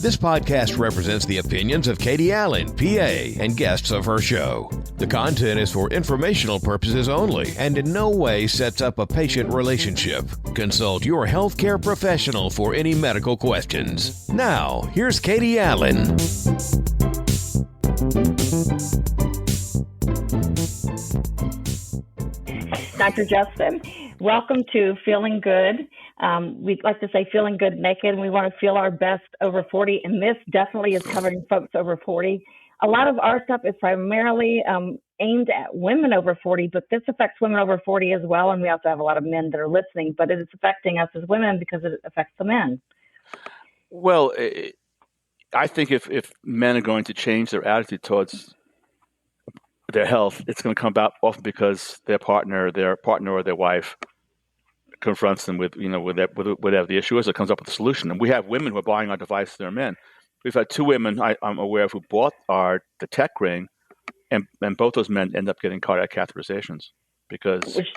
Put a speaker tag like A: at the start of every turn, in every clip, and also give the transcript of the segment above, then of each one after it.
A: This podcast represents the opinions of Katie Allen, PA, and guests of her show. The content is for informational purposes only and in no way sets up a patient relationship. Consult your healthcare professional for any medical questions. Now, here's Katie Allen.
B: Dr. Justin, welcome to Feeling Good. We like to say feeling good naked, and we want to feel our best over 40, and this definitely is covering folks over 40. A lot of our stuff is primarily aimed at women over 40, but this affects women over 40 as well, and we also have a lot of men that are listening, but it is affecting us as women because it affects the men.
C: Well, I think if men are going to change their attitude towards their health, it's going to come about often because their partner or their wife confronts them with whatever the issue is, or comes up with a solution. And we have women who are buying our devices that are men. We've had two women I'm aware of who bought the tech ring, and both those men end up getting cardiac catheterizations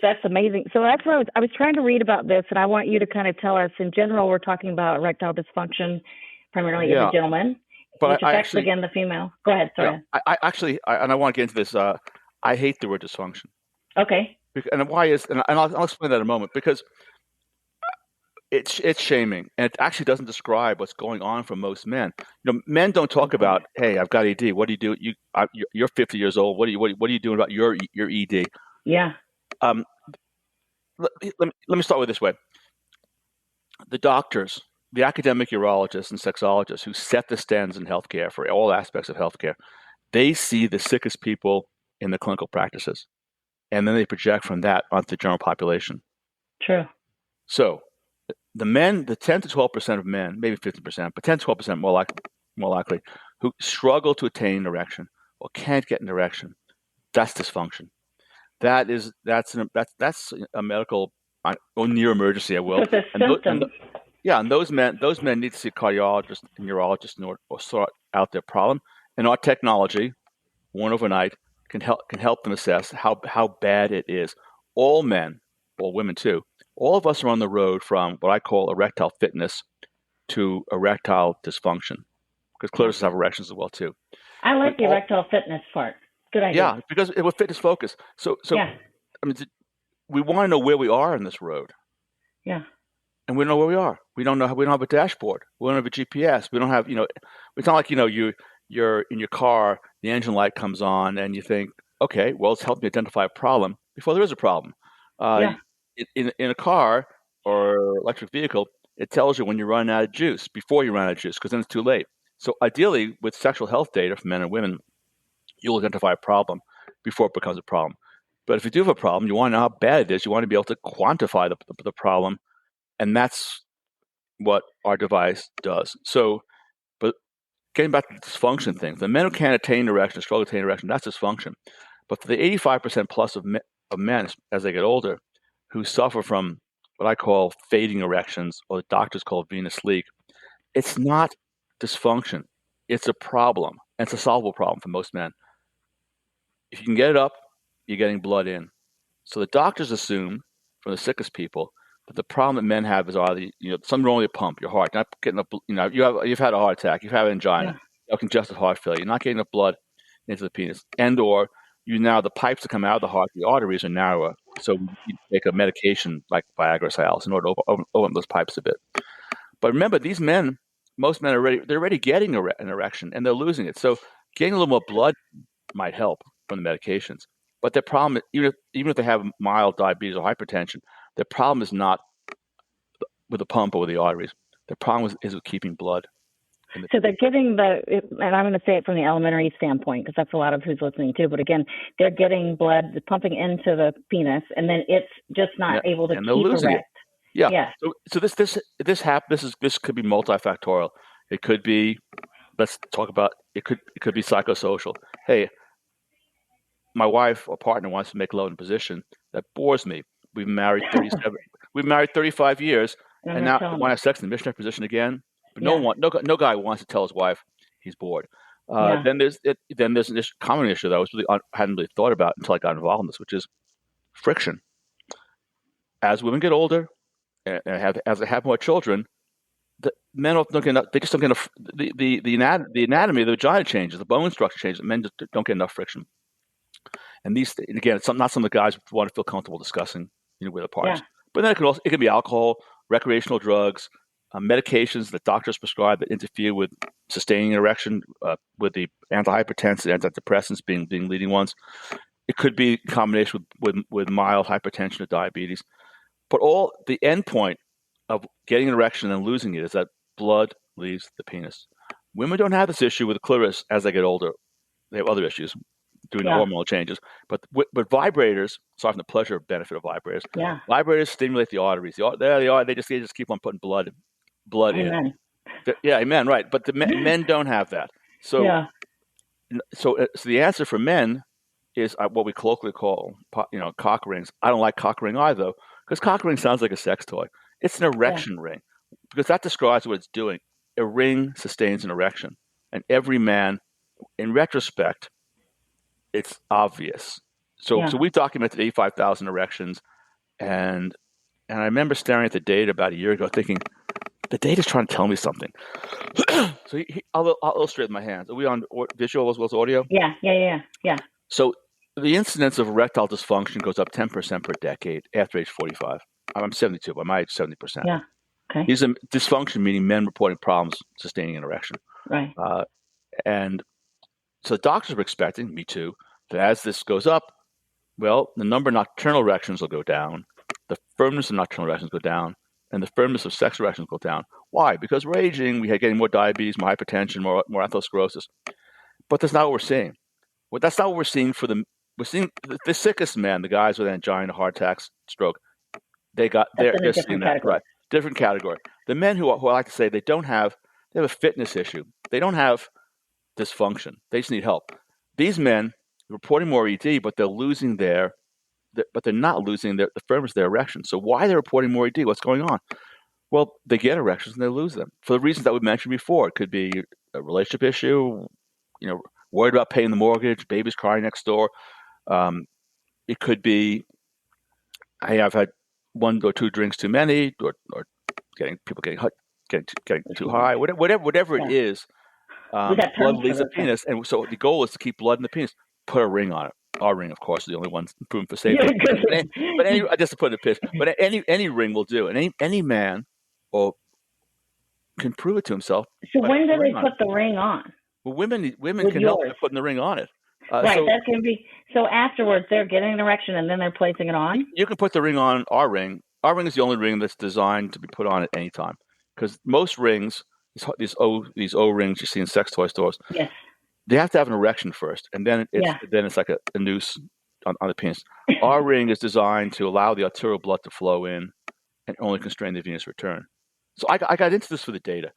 B: that's amazing. So that's what I was trying to read about this, and I want you to kind of tell us. In general, we're talking about erectile dysfunction primarily in the gentleman,
C: but
B: which affects again the female. Go ahead, sorry.
C: I want to get into this. I hate the word dysfunction.
B: Okay.
C: And why is and I'll explain that in a moment, because it's shaming, and it actually doesn't describe what's going on for most men. Men don't talk about, hey, I've got ED. What do you do? You're 50 years old. What are you doing about your ED?
B: Yeah.
C: Let me start with this way. The doctors, the academic urologists and sexologists who set the standards in healthcare for all aspects of healthcare, they see the sickest people in the clinical practices, and then they project from that onto the general population.
B: True.
C: So the men, the 10 to 12% of men, maybe 50%, but 10 to 12% more likely, who struggle to attain an erection or can't get an erection, that's dysfunction. That's a medical or near emergency, I will.
B: It's a symptom.
C: And those men need to see a cardiologist and neurologist or sort out their problem. And our technology, one overnight, can help them assess how bad it is. All men, or women too, all of us are on the road from what I call erectile fitness to erectile dysfunction, because clitorises have erections as well too.
B: I like the erectile fitness part. Good idea.
C: Yeah, because it will fitness focus. So yeah. I mean, we want to know where we are in this road.
B: Yeah.
C: And we don't know where we are. We don't have a dashboard. We don't have a GPS. We don't have, it's not like, you're in your car, the engine light comes on, and you think, okay, well, it's helped me identify a problem before there is a problem. In a car or electric vehicle, it tells you when you're running out of juice, before you run out of juice, because then it's too late. So ideally, with sexual health data for men and women, you'll identify a problem before it becomes a problem. But if you do have a problem, you want to know how bad it is. You want to be able to quantify the problem, and that's what our device does. So, but getting back to the dysfunction thing, the men who can't attain erection, struggle to attain erection, that's dysfunction. But for the 85% plus of men as they get older who suffer from what I call fading erections, or the doctors call venous leak, it's not dysfunction. It's a problem, and it's a solvable problem for most men. If you can get it up, you're getting blood in. So the doctors assume, from the sickest people, that the problem that men have is either, something wrong with your pump, your heart, not getting you've had a heart attack, you've had an angina, you have congestive heart failure, you're not getting enough blood into the penis, and or the pipes that come out of the heart, the arteries are narrower, so you take a medication like Viagra or Cialis in order to open those pipes a bit. But remember, these men, most men they're already getting an erection, and they're losing it. So getting a little more blood might help from the medications. But their problem, even if they have mild diabetes or hypertension, their problem is not with the pump or with the arteries. Their problem is with keeping blood.
B: So they're getting and I'm going to say it from the elementary standpoint, because that's a lot of who's listening too. But again, they're getting blood pumping into the penis, and then it's just not able to keep erect.
C: Yeah. So this could be multifactorial. It could be, let's talk about, it could be psychosocial. Hey, my wife or partner wants to make love in a position that bores me. We've married 35 years, and now I want to have sex in the missionary position again. But no guy wants to tell his wife he's bored. Then there's this common issue that I was hadn't really thought about until I got involved in this, which is friction. As women get older and as they have more children, the men often don't get enough. They just don't get enough. The anatomy of the vagina changes, the bone structure changes. Men just don't get enough friction. And again, it's not something the guys want to feel comfortable discussing, with their partners.
B: Yeah.
C: But then it can be alcohol, recreational drugs, medications that doctors prescribe that interfere with sustaining erection, with the antihypertensive, antidepressants being leading ones. It could be a combination with mild hypertension or diabetes. But the end point of getting an erection and losing it is that blood leaves the penis. Women don't have this issue with the clitoris as they get older. They have other issues due to hormonal changes. But vibrators, aside from the pleasure benefit of vibrators, vibrators stimulate the arteries. They just keep on putting blood
B: Amen.
C: in. Yeah, amen. Right, but the men don't have that. So the answer for men is what we colloquially call, cock rings. I don't like cock ring either, because cock ring sounds like a sex toy. It's an erection ring, because that describes what it's doing. A ring sustains an erection, and every man, in retrospect, it's obvious. So we've documented 85,000 erections, and I remember staring at the data about a year ago, thinking, the data's trying to tell me something. So I'll illustrate with my hands. Are we on visual as well as audio?
B: Yeah.
C: So the incidence of erectile dysfunction goes up 10% per decade after age 45. I'm 72, but my age 70%.
B: Yeah. Okay.
C: These are dysfunction, meaning men reporting problems sustaining an erection.
B: Right.
C: And so doctors were expecting, me too, that as this goes up, well, the number of nocturnal erections will go down, the firmness of nocturnal erections go down, and the firmness of sex erections go down. Why? Because we're aging, we're getting more diabetes, more hypertension, more atherosclerosis. But that's not what we're seeing. That's not what we're seeing we're seeing the sickest men, the guys with angina, heart attacks, stroke. They're seeing that, right? Different category. The men who I like to say they have a fitness issue. They don't have dysfunction. They just need help. These men are reporting more ED, but they're not losing the firmness of their erection. So why they're reporting more ED? What's going on? Well, they get erections and they lose them for the reasons that we mentioned before. It could be a relationship issue, worried about paying the mortgage, baby's crying next door. It could be, hey, I've had 1 or 2 drinks too many, or getting too high, whatever it is. Blood leaves the penis, and so the goal is to keep blood in the penis. Put a ring on it. Our ring, of course, is the only one proven for safety. But just to put it in a pitch, but any ring will do, and any man can prove it to himself.
B: So when do they put the ring on?
C: Well, women can help by putting the ring on it.
B: Right, that can be. So afterwards, they're getting an erection and then they're placing it on?
C: You can put the ring on our ring. Our ring is the only ring that's designed to be put on at any time. Because most rings, these O rings you see in sex toy stores, they have to have an erection first. And then it's like a noose on the penis. Our ring is designed to allow the arterial blood to flow in and only constrain the venous return. So I got into this for the data.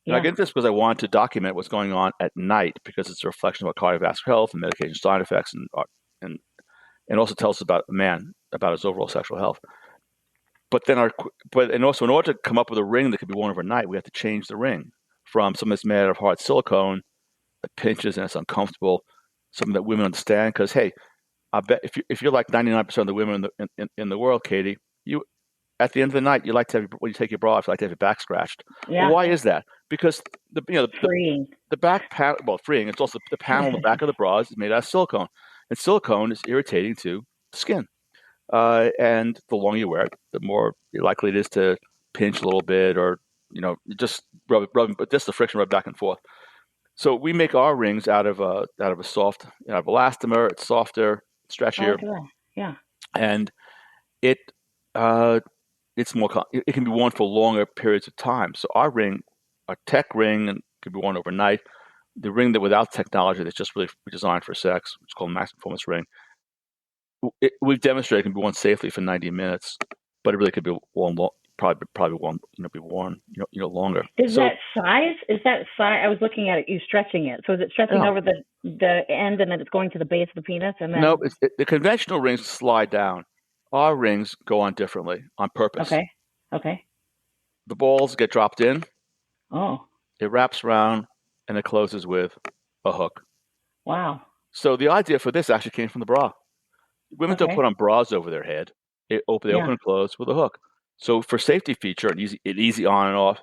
C: I get into this because I want to document what's going on at night, because it's a reflection of our cardiovascular health and medication side effects, and also tells us about a man, about his overall sexual health. But also in order to come up with a ring that could be worn overnight, we have to change the ring from something that's made out of hard silicone that pinches and it's uncomfortable, something that women understand. Because hey, I bet if you're like 99% of the women in the world, Katie, you at the end of the night, you like to have, when you take your bra off, you like to have your back scratched.
B: Yeah.
C: Well, why is that? Because
B: freeing.
C: The back panel, freeing. It's also the panel on the back of the bra is made out of silicone, and silicone is irritating to the skin. And the longer you wear it, the more likely it is to pinch a little bit, or just rub, but just the friction rub back and forth. So we make our rings out of a soft, elastomer. It's softer, stretchier.
B: Okay. Yeah.
C: And it's more. It can be worn for longer periods of time. So our tech ring, and could be worn overnight. The ring that without technology, that's just really designed for sex, which is called maximum performance ring. We've demonstrated it can be worn safely for 90 minutes, but it really could be worn probably worn, be worn, longer.
B: Is that size? I was looking at it. You stretching it, so is it stretching over the end, and then it's going to the base of the penis, and then?
C: No, the conventional rings slide down. Our rings go on differently, on purpose.
B: Okay.
C: The balls get dropped in.
B: Oh.
C: It wraps around, and it closes with a hook.
B: Wow.
C: So the idea for this actually came from the bra. Women don't put on bras over their head. They open and close with a hook. So for safety feature, an easy on and off,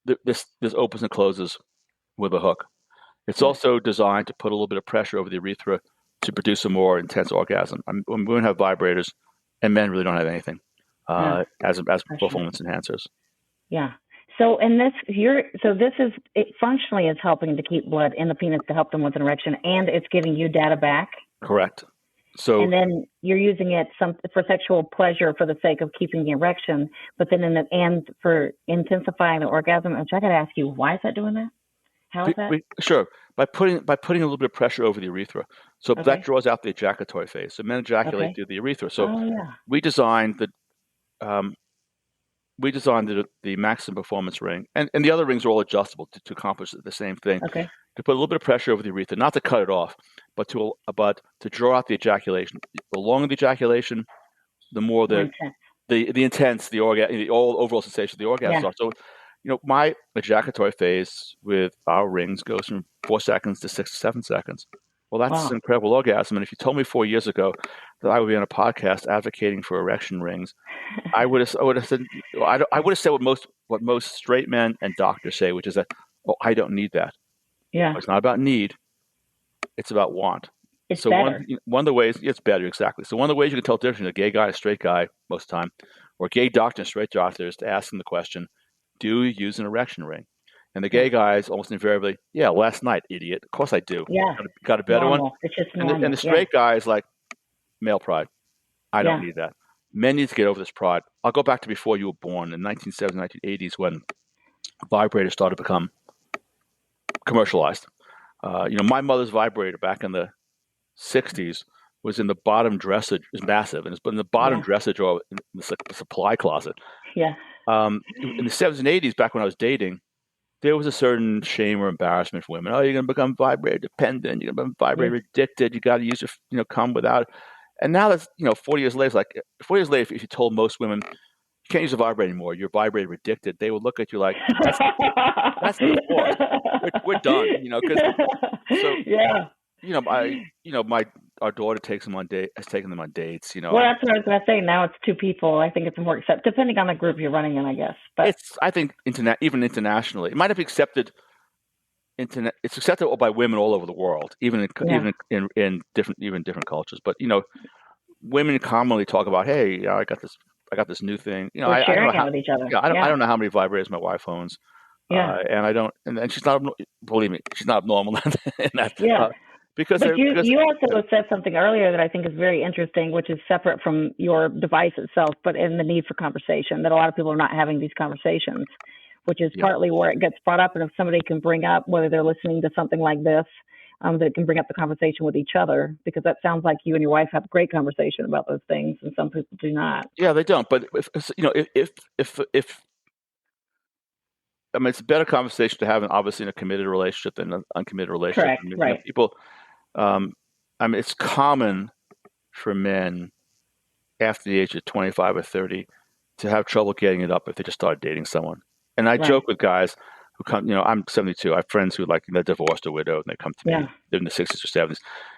C: this opens and closes with a hook. It's also designed to put a little bit of pressure over the urethra to produce a more intense orgasm. When women have vibrators, and men really don't have anything as performance enhancers.
B: Yeah. So this is it functionally is helping to keep blood in the penis to help them with an erection, and it's giving you data back.
C: Correct. So,
B: and then you're using it for sexual pleasure for the sake of keeping the erection, but then and for intensifying the orgasm. Which I got to ask you, why is that doing that? How is that?
C: Sure. By putting a little bit of pressure over the urethra, so that draws out the ejaculatory phase. So men ejaculate through the urethra. So we designed the maximum performance ring, and the other rings are all adjustable to accomplish the same thing.
B: Okay.
C: To put a little bit of pressure over the urethra, not to cut it off, but to draw out the ejaculation. The longer the ejaculation, the more the intense the orgasm, the overall sensation of the orgasm are. So, my ejaculatory phase with our rings goes from 4 seconds to 6 to 7 seconds. Well, that's an incredible orgasm. And if you told me 4 years ago that I would be on a podcast advocating for erection rings, I would have said what most straight men and doctors say, which is that, I don't need that.
B: Yeah.
C: It's not about need. It's about want.
B: It's
C: so
B: better.
C: one of the ways it's better, exactly. So one of the ways you can tell the difference between a gay guy and a straight guy most of the time, or a gay doctor and a straight doctor, is to ask them the question, do you use an erection ring? And the gay guys almost invariably, last night, idiot. Of course I do.
B: Yeah.
C: Got a better
B: normal.
C: one?
B: It's just normal.
C: And the straight guy is like, male pride. I don't need that. Men need to get over this pride. I'll go back to before you were born, in 1970s, 1980s, when vibrators started to become commercialized. My mother's vibrator back in the 60s was in the bottom dresser. It was massive, and it's in the bottom dresser drawer in the supply closet.
B: Yeah.
C: In the 70s and 80s, back when I was dating, there was a certain shame or embarrassment for women. Oh, you're going to become vibrator dependent. You're going to become vibrator addicted. You got to use your, come without. And now that's 40 years later. It's like 40 years later, if you told most women you can't use a vibrator anymore, you're vibrator addicted, they would look at you like that's the sport. We're done. Our daughter has taken them on dates.
B: Well, that's what I was going to say. Now it's 2 people. I think it's more accepted, depending on the group you're running in, I guess. But
C: I think even internationally, it might have been accepted. It's accepted by women all over the world, even in different cultures. But women commonly talk about, hey, I got this new thing.
B: We're sharing it with each other.
C: I don't know how many vibrators my wife owns. And I don't, and she's not. Believe me, she's not abnormal in that.
B: Yeah.
C: Because
B: you also said something earlier that I think is very interesting, which is separate from your device itself, but in the need for conversation, that a lot of people are not having these conversations, which is partly where it gets brought up. And if somebody can bring up, whether they're listening to something like this, that can bring up the conversation with each other, because that sounds like you and your wife have great conversation about those things, and some people do not.
C: Yeah, they don't. But if it's a better conversation to have, obviously, in a committed relationship than an uncommitted relationship.
B: Correct. Right.
C: People. It's common for men after the age of 25 or 30 to have trouble getting it up if they just started dating someone. And I joke with guys who come, I'm 72. I have friends who they're divorced or widowed, and they come to me, they're in the 60s or 70s,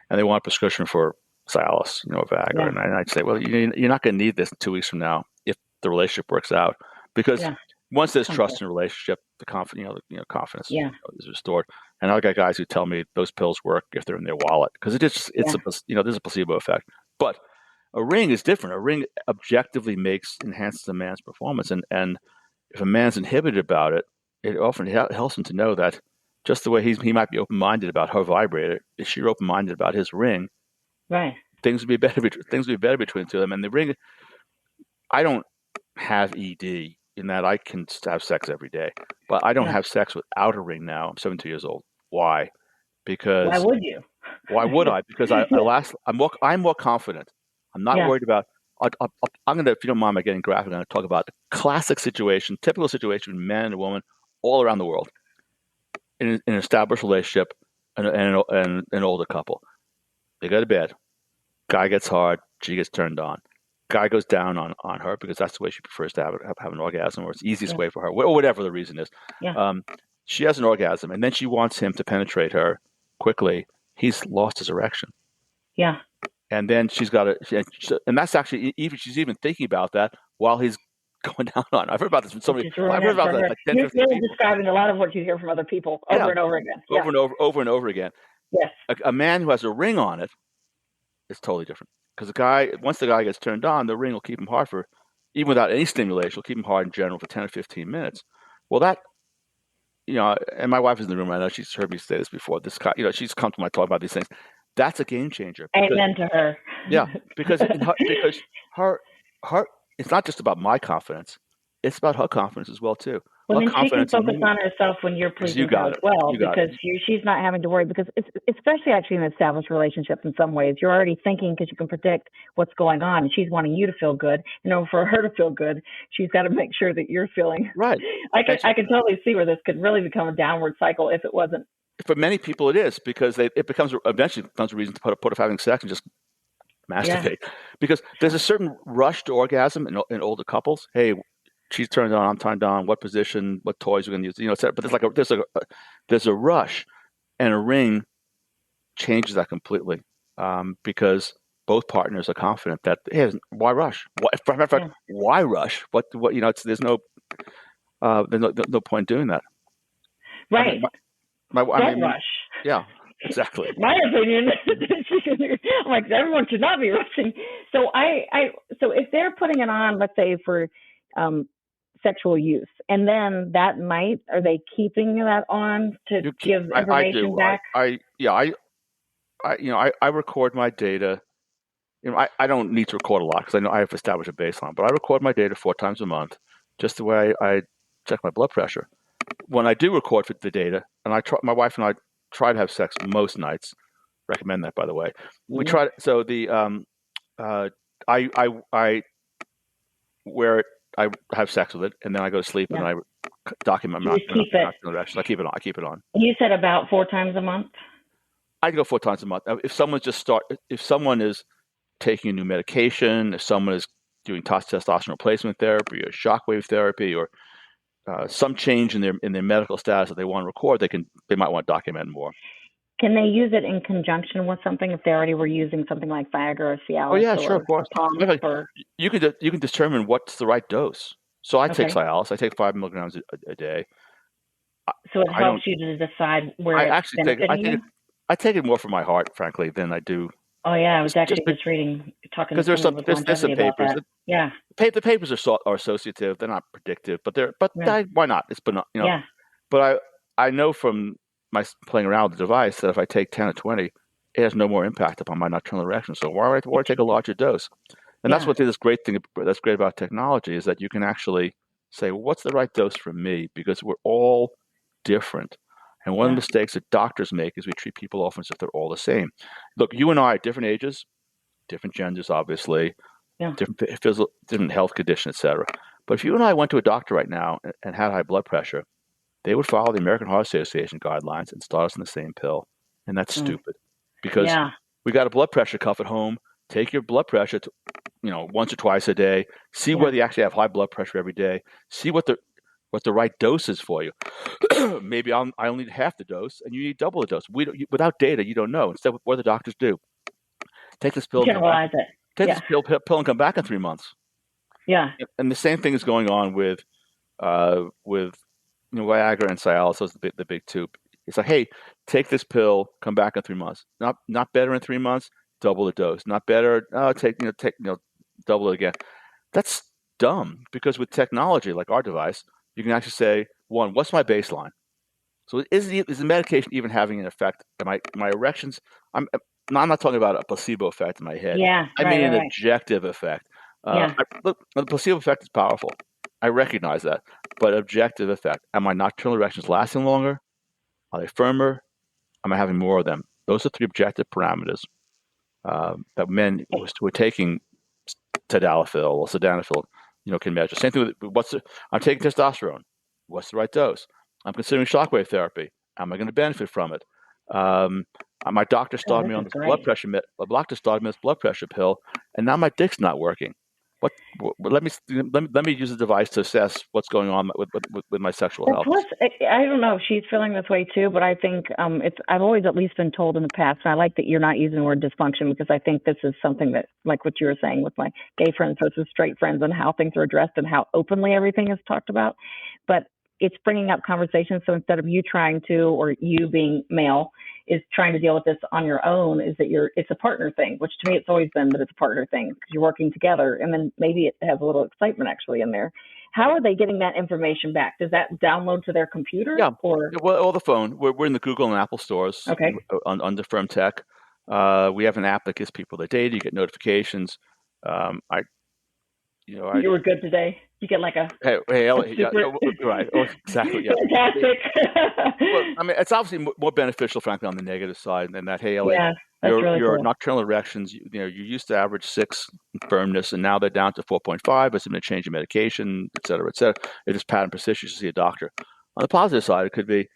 C: and they want a prescription for Cialis, Viagra. Yeah. And I'd say, well, you're not going to need this 2 weeks from now if the relationship works out, because once there's trust in a relationship, the confidence is restored. And I got guys who tell me those pills work if they're in their wallet, because there's a placebo effect. But a ring is different. A ring objectively enhances a man's performance, and if a man's inhibited about it, it often helps him to know that just the way he might be open-minded about her vibrator, if she's open-minded about his ring,
B: right?
C: Things would be better between the two of them. And the ring, I don't have ED. In that I can have sex every day, but I don't have sex without a ring now. I'm 72 years old. Why? Because
B: why would you?
C: Why would I? Because I'm more confident. I'm not worried about. I'm gonna, if you don't mind my getting graphic, I'm gonna talk about the classic situation, typical situation between a man and a woman all around the world in an established relationship and an older couple. They go to bed. Guy gets hard. She gets turned on. Guy goes down on her because that's the way she prefers to have an orgasm, or it's the easiest way for her, or whatever the reason is.
B: Yeah.
C: She has an orgasm, and then she wants him to penetrate her quickly. He's lost his erection.
B: Yeah.
C: And then she's got and that's actually, she's even thinking about that while he's going down on. I've heard about this from so many.
B: Just
C: I've
B: ruin
C: heard
B: it
C: about
B: for
C: that
B: her.
C: like 10,
B: You're
C: 15
B: really
C: people.
B: describing a lot of what you hear from other people
C: Yeah,
B: over and over again.
C: over and over again.
B: Yes.
C: A man who has a ring on it is totally different because once the guy gets turned on, the ring will keep him hard for, even without any stimulation, will keep him hard in general for 10 or 15 minutes. Well, that, and my wife is in the room right now. She's heard me say this before. This guy, she's come to my talk about these things. That's a game changer.
B: Amen to her.
C: Yeah, because her, it's not just about my confidence. It's about her confidence as well too.
B: Well,
C: Her
B: then she can
C: confidence in
B: focus
C: me.
B: on herself when you're
C: Because you
B: pleasing her
C: got
B: as
C: it.
B: well,
C: You got
B: because
C: it.
B: she's not having to worry. Because it's especially actually in established relationships in some ways, you're already thinking because you can predict what's going on, and she's wanting you to feel good. For her to feel good, she's got to make sure that you're feeling
C: Right.
B: I can totally see where this could really become a downward cycle if it wasn't.
C: For many people, it is because it eventually becomes a reason to put off having sex and just masturbate. Yeah. Because there's a certain rush to orgasm in older couples. Hey, she's turned on, I'm turned on. What position? What toys we're going to use? Et cetera. But there's a rush, and a ring changes that completely because both partners are confident that hey, why rush? Why rush? What? There's no point doing that.
B: Right. Rush.
C: Yeah, exactly.
B: My opinion, I'm like, everyone should not be rushing. So so if they're putting it on, let's say for sexual use, and then that night, are they keeping that on to give information back?
C: I record my data. I don't need to record a lot because I know I have established a baseline, but I record my data 4 times a month, just the way I check my blood pressure. When I do record the data, and my wife and I try to have sex most nights. Recommend that, by the way. We try. So the I wear it. I have sex with it, and then I go to sleep, and I document my erections. I keep it on.
B: You said about 4 times a month.
C: I go 4 times a month. If someone is taking a new medication, if someone is doing testosterone replacement therapy or shockwave therapy or some change in their medical status that they want to record, they might want to document more.
B: Can they use it in conjunction with something if they already were using something like Viagra or Cialis?
C: Oh yeah, sure, of course. You can determine what's the right dose. So I take Cialis. I take 5 milligrams a day.
B: So it helps you to decide where it's benefiting you?
C: I take it more for my heart, frankly, than I do.
B: Oh yeah, I was actually talking to someone with longevity about that. Yeah,
C: the papers are associative. They're not predictive, why not? It's
B: Yeah.
C: But I know from my playing around with the device that if I take 10 or 20, it has no more impact upon my nocturnal erection. So why would I take a larger dose? And that's what this great thing that's great about technology is that you can actually say, well, what's the right dose for me? Because we're all different. And one of the mistakes that doctors make is we treat people often as if they're all the same. Look, you and I at different ages, different genders, obviously, different health conditions, et cetera. But if you and I went to a doctor right now and had high blood pressure, they would follow the American Heart Association guidelines and start us on the same pill. And that's stupid because we got a blood pressure cuff at home. Take your blood pressure to, once or twice a day. See whether you actually have high blood pressure every day. See what the right dose is for you. Maybe I only need half the dose, and you need double the dose. Without data, you don't know. Instead, what do the doctors do? Take this pill.
B: Generalize it.
C: Take this pill and come back in 3 months.
B: Yeah.
C: And the same thing is going on with Viagra and Cialis. Those are the big two. It's like, hey, take this pill, come back in 3 months. Not better in 3 months. Double the dose. Not better. Double it again. That's dumb because with technology like our device, you can actually say, one, what's my baseline? So is the medication even having an effect? My erections? I'm not talking about a placebo effect in my head.
B: Yeah,
C: I mean an objective effect. Look, the placebo effect is powerful. I recognize that, but objective effect. Am my nocturnal erections lasting longer? Are they firmer? Am I having more of them? Those are 3 objective parameters that men who are taking tadalafil or sildenafil, can measure. Same thing with I'm taking testosterone. What's the right dose? I'm considering shockwave therapy. Am I going to benefit from it? My doctor started me on this blood pressure pill, and now my dick's not working. Let me use the device to assess what's going on with my sexual
B: Well,
C: health.
B: plus, I don't know if she's feeling this way too, but I think I've always at least been told in the past, and I like that you're not using the word dysfunction because I think this is something that, like what you were saying with my gay friends versus straight friends and how things are addressed and how openly everything is talked about. But it's bringing up conversations. So instead of you trying to, or you being male, is trying to deal with this on your own, is that it's a partner thing, which to me it's always been that it's a partner thing because you're working together, and then maybe it has a little excitement actually in there. How are they getting that information back? Does that download to their computer?
C: Yeah,
B: Or
C: or the phone. We're in the Google and Apple stores
B: okay,
C: under FirmTech. We have an app that gives people the data. You get notifications.
B: You were good today. You get like a
C: hey, Elliot,
B: super
C: right, exactly, yeah.
B: fantastic.
C: Well, I mean, it's obviously more beneficial, frankly, on the negative side than that. Hey, Elliot,
B: Yeah, that's really
C: your
B: cool.
C: nocturnal erections, you used to average 6 in firmness, and now they're down to 4.5. It's going to change your medication, et cetera, et cetera. It is pattern persistence. You should see a doctor. On the positive side, it could be,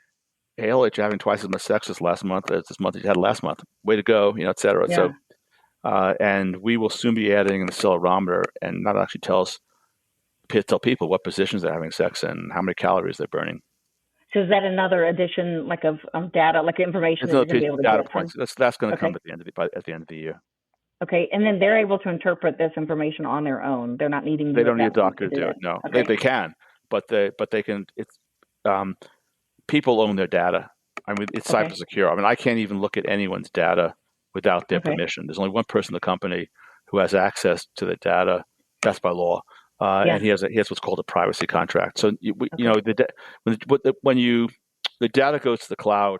C: hey, Elliot, you're having twice as much sex this month as you had last month. Way to go, et cetera.
B: Yeah.
C: So, and we will soon be adding the accelerometer, and that'll actually tell people what positions they're having sex in, how many calories they're burning.
B: So is that another addition, like of data, like information that you're going to be able to
C: data
B: get
C: points? That's going to
B: Okay.
C: come at the end of the year.
B: Okay, and then they're able to interpret this information on their own. They're not needing.
C: They don't need a doctor to do it. No,
B: Okay.
C: they can, but they can. It's people own their data. I mean, it's
B: Okay.
C: cyber secure. I mean, I can't even look at anyone's data without their
B: Okay.
C: permission. There's only one person in the company who has access to the data. That's by law.
B: Yeah.
C: And he has what's called a privacy contract. So when the data goes to the cloud,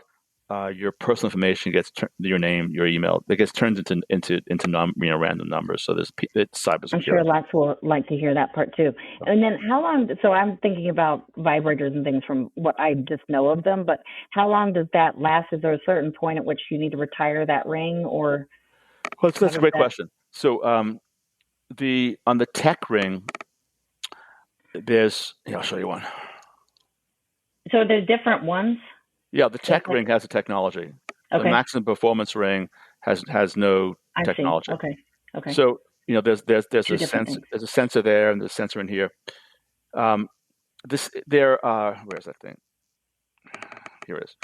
C: your personal information gets your name, your email, it gets turned into random numbers. So it's cyber secure.
B: I'm sure lots will like to hear that part too. And then how long? So I'm thinking about vibrators and things from what I just know of them. But how long does that last? Is there a certain point at which you need to retire that ring, or?
C: Well, that's a great question. So on the tech ring, I'll show you one.
B: So there's different ones?
C: Yeah, the tech ring has a technology.
B: Okay.
C: The maximum performance ring has no technology.
B: Okay. Okay.
C: So there's
B: Two
C: a sensor there and there's a sensor in here. Where's that thing? Here it is.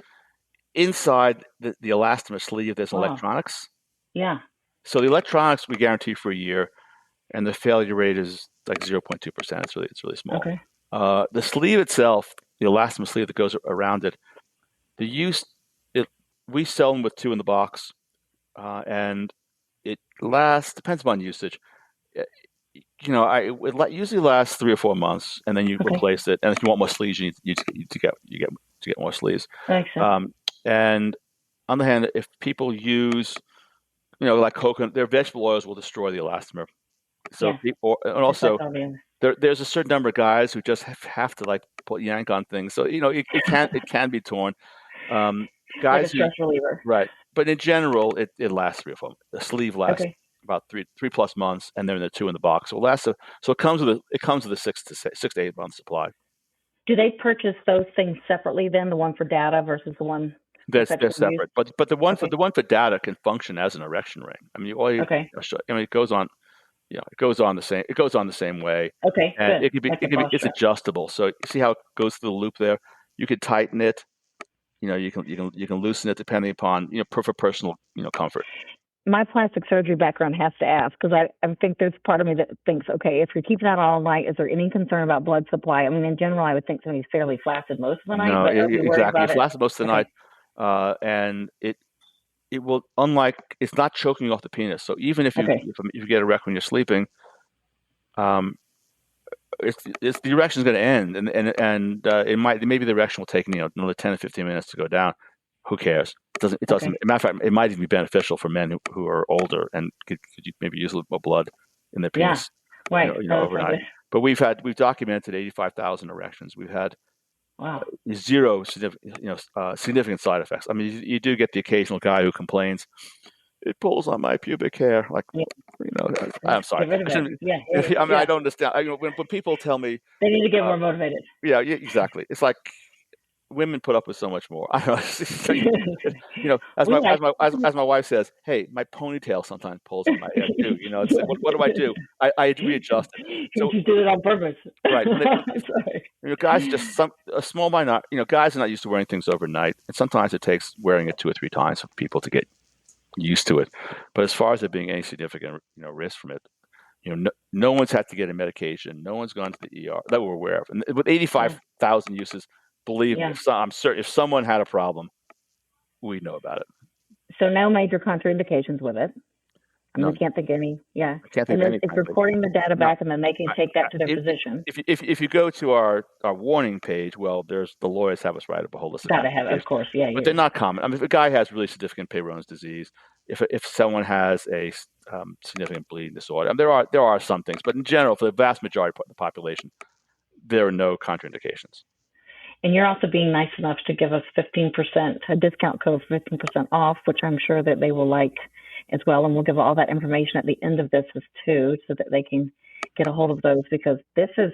C: Inside the elastomer sleeve, there's electronics.
B: Yeah.
C: So the electronics we guarantee for a year, and the failure rate is like 0.2%. It's really small.
B: Okay.
C: The sleeve itself, the elastomer sleeve that goes around it, we sell them with 2 in the box, and it depends on usage. It usually lasts 3 or 4 months, and then you replace it. And if you want more sleeves, you need to get more sleeves.
B: Makes sense.
C: And on the other hand, if people use, like coconut, their vegetable oils will destroy the elastomer. So and also there's a certain number of guys who just have to yank on things. So it can be torn. Guys,
B: like a stress reliever,
C: right? But in general, it lasts 3 or 4 months. The sleeve lasts about 3+ months, and then the 2 in the box. So it comes with a 6 to 8 month supply.
B: Do they purchase those things separately then? The one for data versus the one?
C: They're separate, but the one for data can function as an erection ring. I mean, it goes on. It goes on the same. It goes on the same way.
B: Okay,
C: and
B: good.
C: It's adjustable. So you see how it goes through the loop there. You could tighten it. You can loosen it depending upon for personal comfort.
B: My plastic surgery background has to ask, because I think there's part of me that thinks, okay, if you're keeping that all night, is there any concern about blood supply? I mean, in general, I would think somebody's fairly flaccid most of the night.
C: No, exactly. You're flaccid most of the night, and it will, it's not choking off the penis. So even if you get erect when you're sleeping, the erection is going to end, and maybe the erection will take another 10 to 15 minutes to go down. Who cares? It doesn't. Matter of fact, it might even be beneficial for men who are older and could maybe use a little more blood in their penis.
B: Yeah, right.
C: Overnight. But we've documented 85,000 erections. We've had zero significant side effects. I mean, you do get the occasional guy who complains, it pulls on my pubic hair. I'm sorry. I don't understand. When people tell me
B: they need to get more motivated.
C: Yeah, exactly. It's like, women put up with so much more. I don't know. As my wife says, hey, my ponytail sometimes pulls in my hair too. It's like, what do I do? I readjust it. So
B: you did it on purpose.
C: right. Guys are just a small minority. Guys are not used to wearing things overnight, and sometimes it takes wearing it 2 or 3 times for people to get used to it. But as far as there being any significant risk from it, no one's had to get a medication. No one's gone to the ER that we're aware of. And with 85,000 uses, believe me, I'm certain if someone had a problem, we know about it.
B: So no major contraindications with it.
C: No.
B: We can't think of any. Yeah.
C: I can't think of any.
B: It's reporting the data back, and then they can take that to their physician.
C: If you go to our warning page, well, there's the lawyers have us write up a whole list of
B: Gotta have, of course, yeah.
C: But they're not common. I mean, if a guy has really significant Peyronie's disease, if someone has a significant bleeding disorder, and there are some things, but in general, for the vast majority of the population, there are no contraindications.
B: And you're also being nice enough to give us 15%, a discount code for 15% off, which I'm sure that they will like as well. And we'll give all that information at the end of this too, so that they can get a hold of those, because this is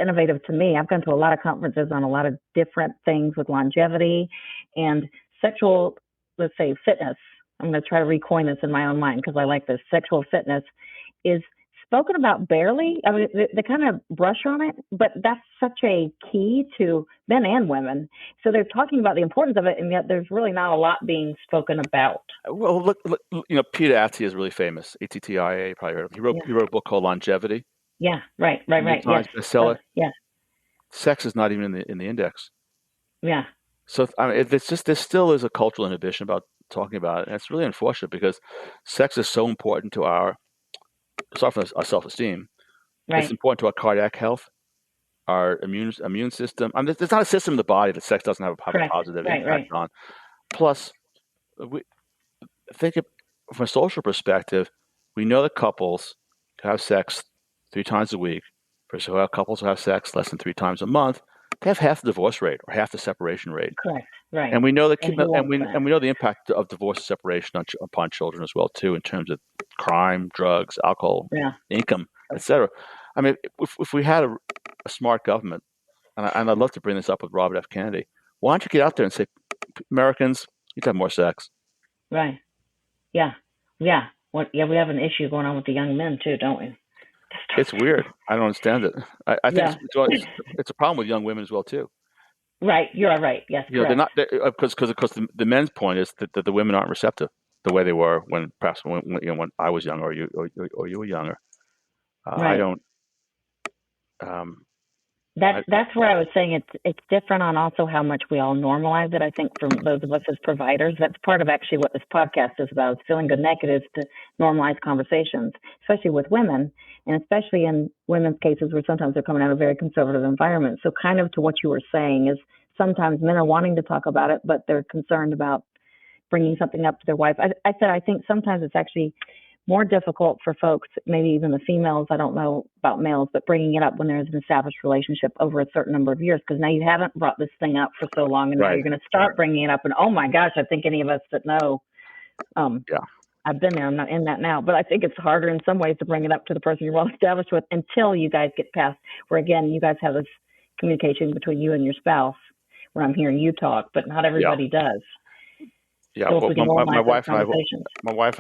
B: innovative to me. I've gone to a lot of conferences on a lot of different things with longevity and sexual, let's say, fitness. I'm going to try to recoin this in my own mind because I like this. Sexual fitness is spoken about barely. I mean, they kind of brush on it, but that's such a key to men and women. So they're talking about the importance of it, and yet there's really not a lot being spoken about.
C: Well, look, Peter Attia is really famous. ATTIA, you probably heard of him. He wrote a book called Longevity.
B: Yeah, right.
C: Yes. Bestseller.
B: Yeah.
C: Sex is not even in the index.
B: Yeah.
C: So I mean, it's just there still is a cultural inhibition about talking about it, and it's really unfortunate because sex is so important to our self-esteem. Right. It's important to our cardiac health, our immune system. I mean, there's not a system in the body that sex doesn't have a positive impact on. Plus, from a social perspective, we know that couples who have sex 3 times a week versus couples who have sex less than 3 times a month, they have half the divorce rate or half the separation rate.
B: Correct. Right.
C: And we know we know the impact of divorce and separation upon children as well too, in terms of crime, drugs, alcohol, income, etc. I mean, if we had a smart government, and I'd love to bring this up with Robert F. Kennedy, why don't you get out there and say, Americans, you need to have more sex?
B: Right. Yeah. Yeah. We have an issue going on with the young men too, don't we?
C: It's weird. I don't understand it. I think it's a problem with young women as well too.
B: Right, you're right. Yes,
C: they're not, because the men's point is that the women aren't receptive the way they were when I was younger, or you were younger.
B: Right.
C: I don't.
B: That's where I was saying it's different on also how much we all normalize it. I think from those of us as providers, that's part of actually what this podcast is about. Is feeling good naked is to normalize conversations, especially with women, and especially in women's cases where sometimes they're coming out of very conservative environments. So kind of to what you were saying is sometimes men are wanting to talk about it, but they're concerned about bringing something up to their wife. I think sometimes it's actually more difficult for folks, maybe even the females, I don't know about males, but bringing it up when there's an established relationship over a certain number of years, because now you haven't brought this thing up for so long, and now you're going to start bringing it up, and oh my gosh, I think any of us that know, I've been there, I'm not in that now, but I think it's harder in some ways to bring it up to the person you're well established with until you guys get past, where again, you guys have this communication between you and your spouse, where I'm hearing you talk, but not everybody does.
C: Yeah, so my wife and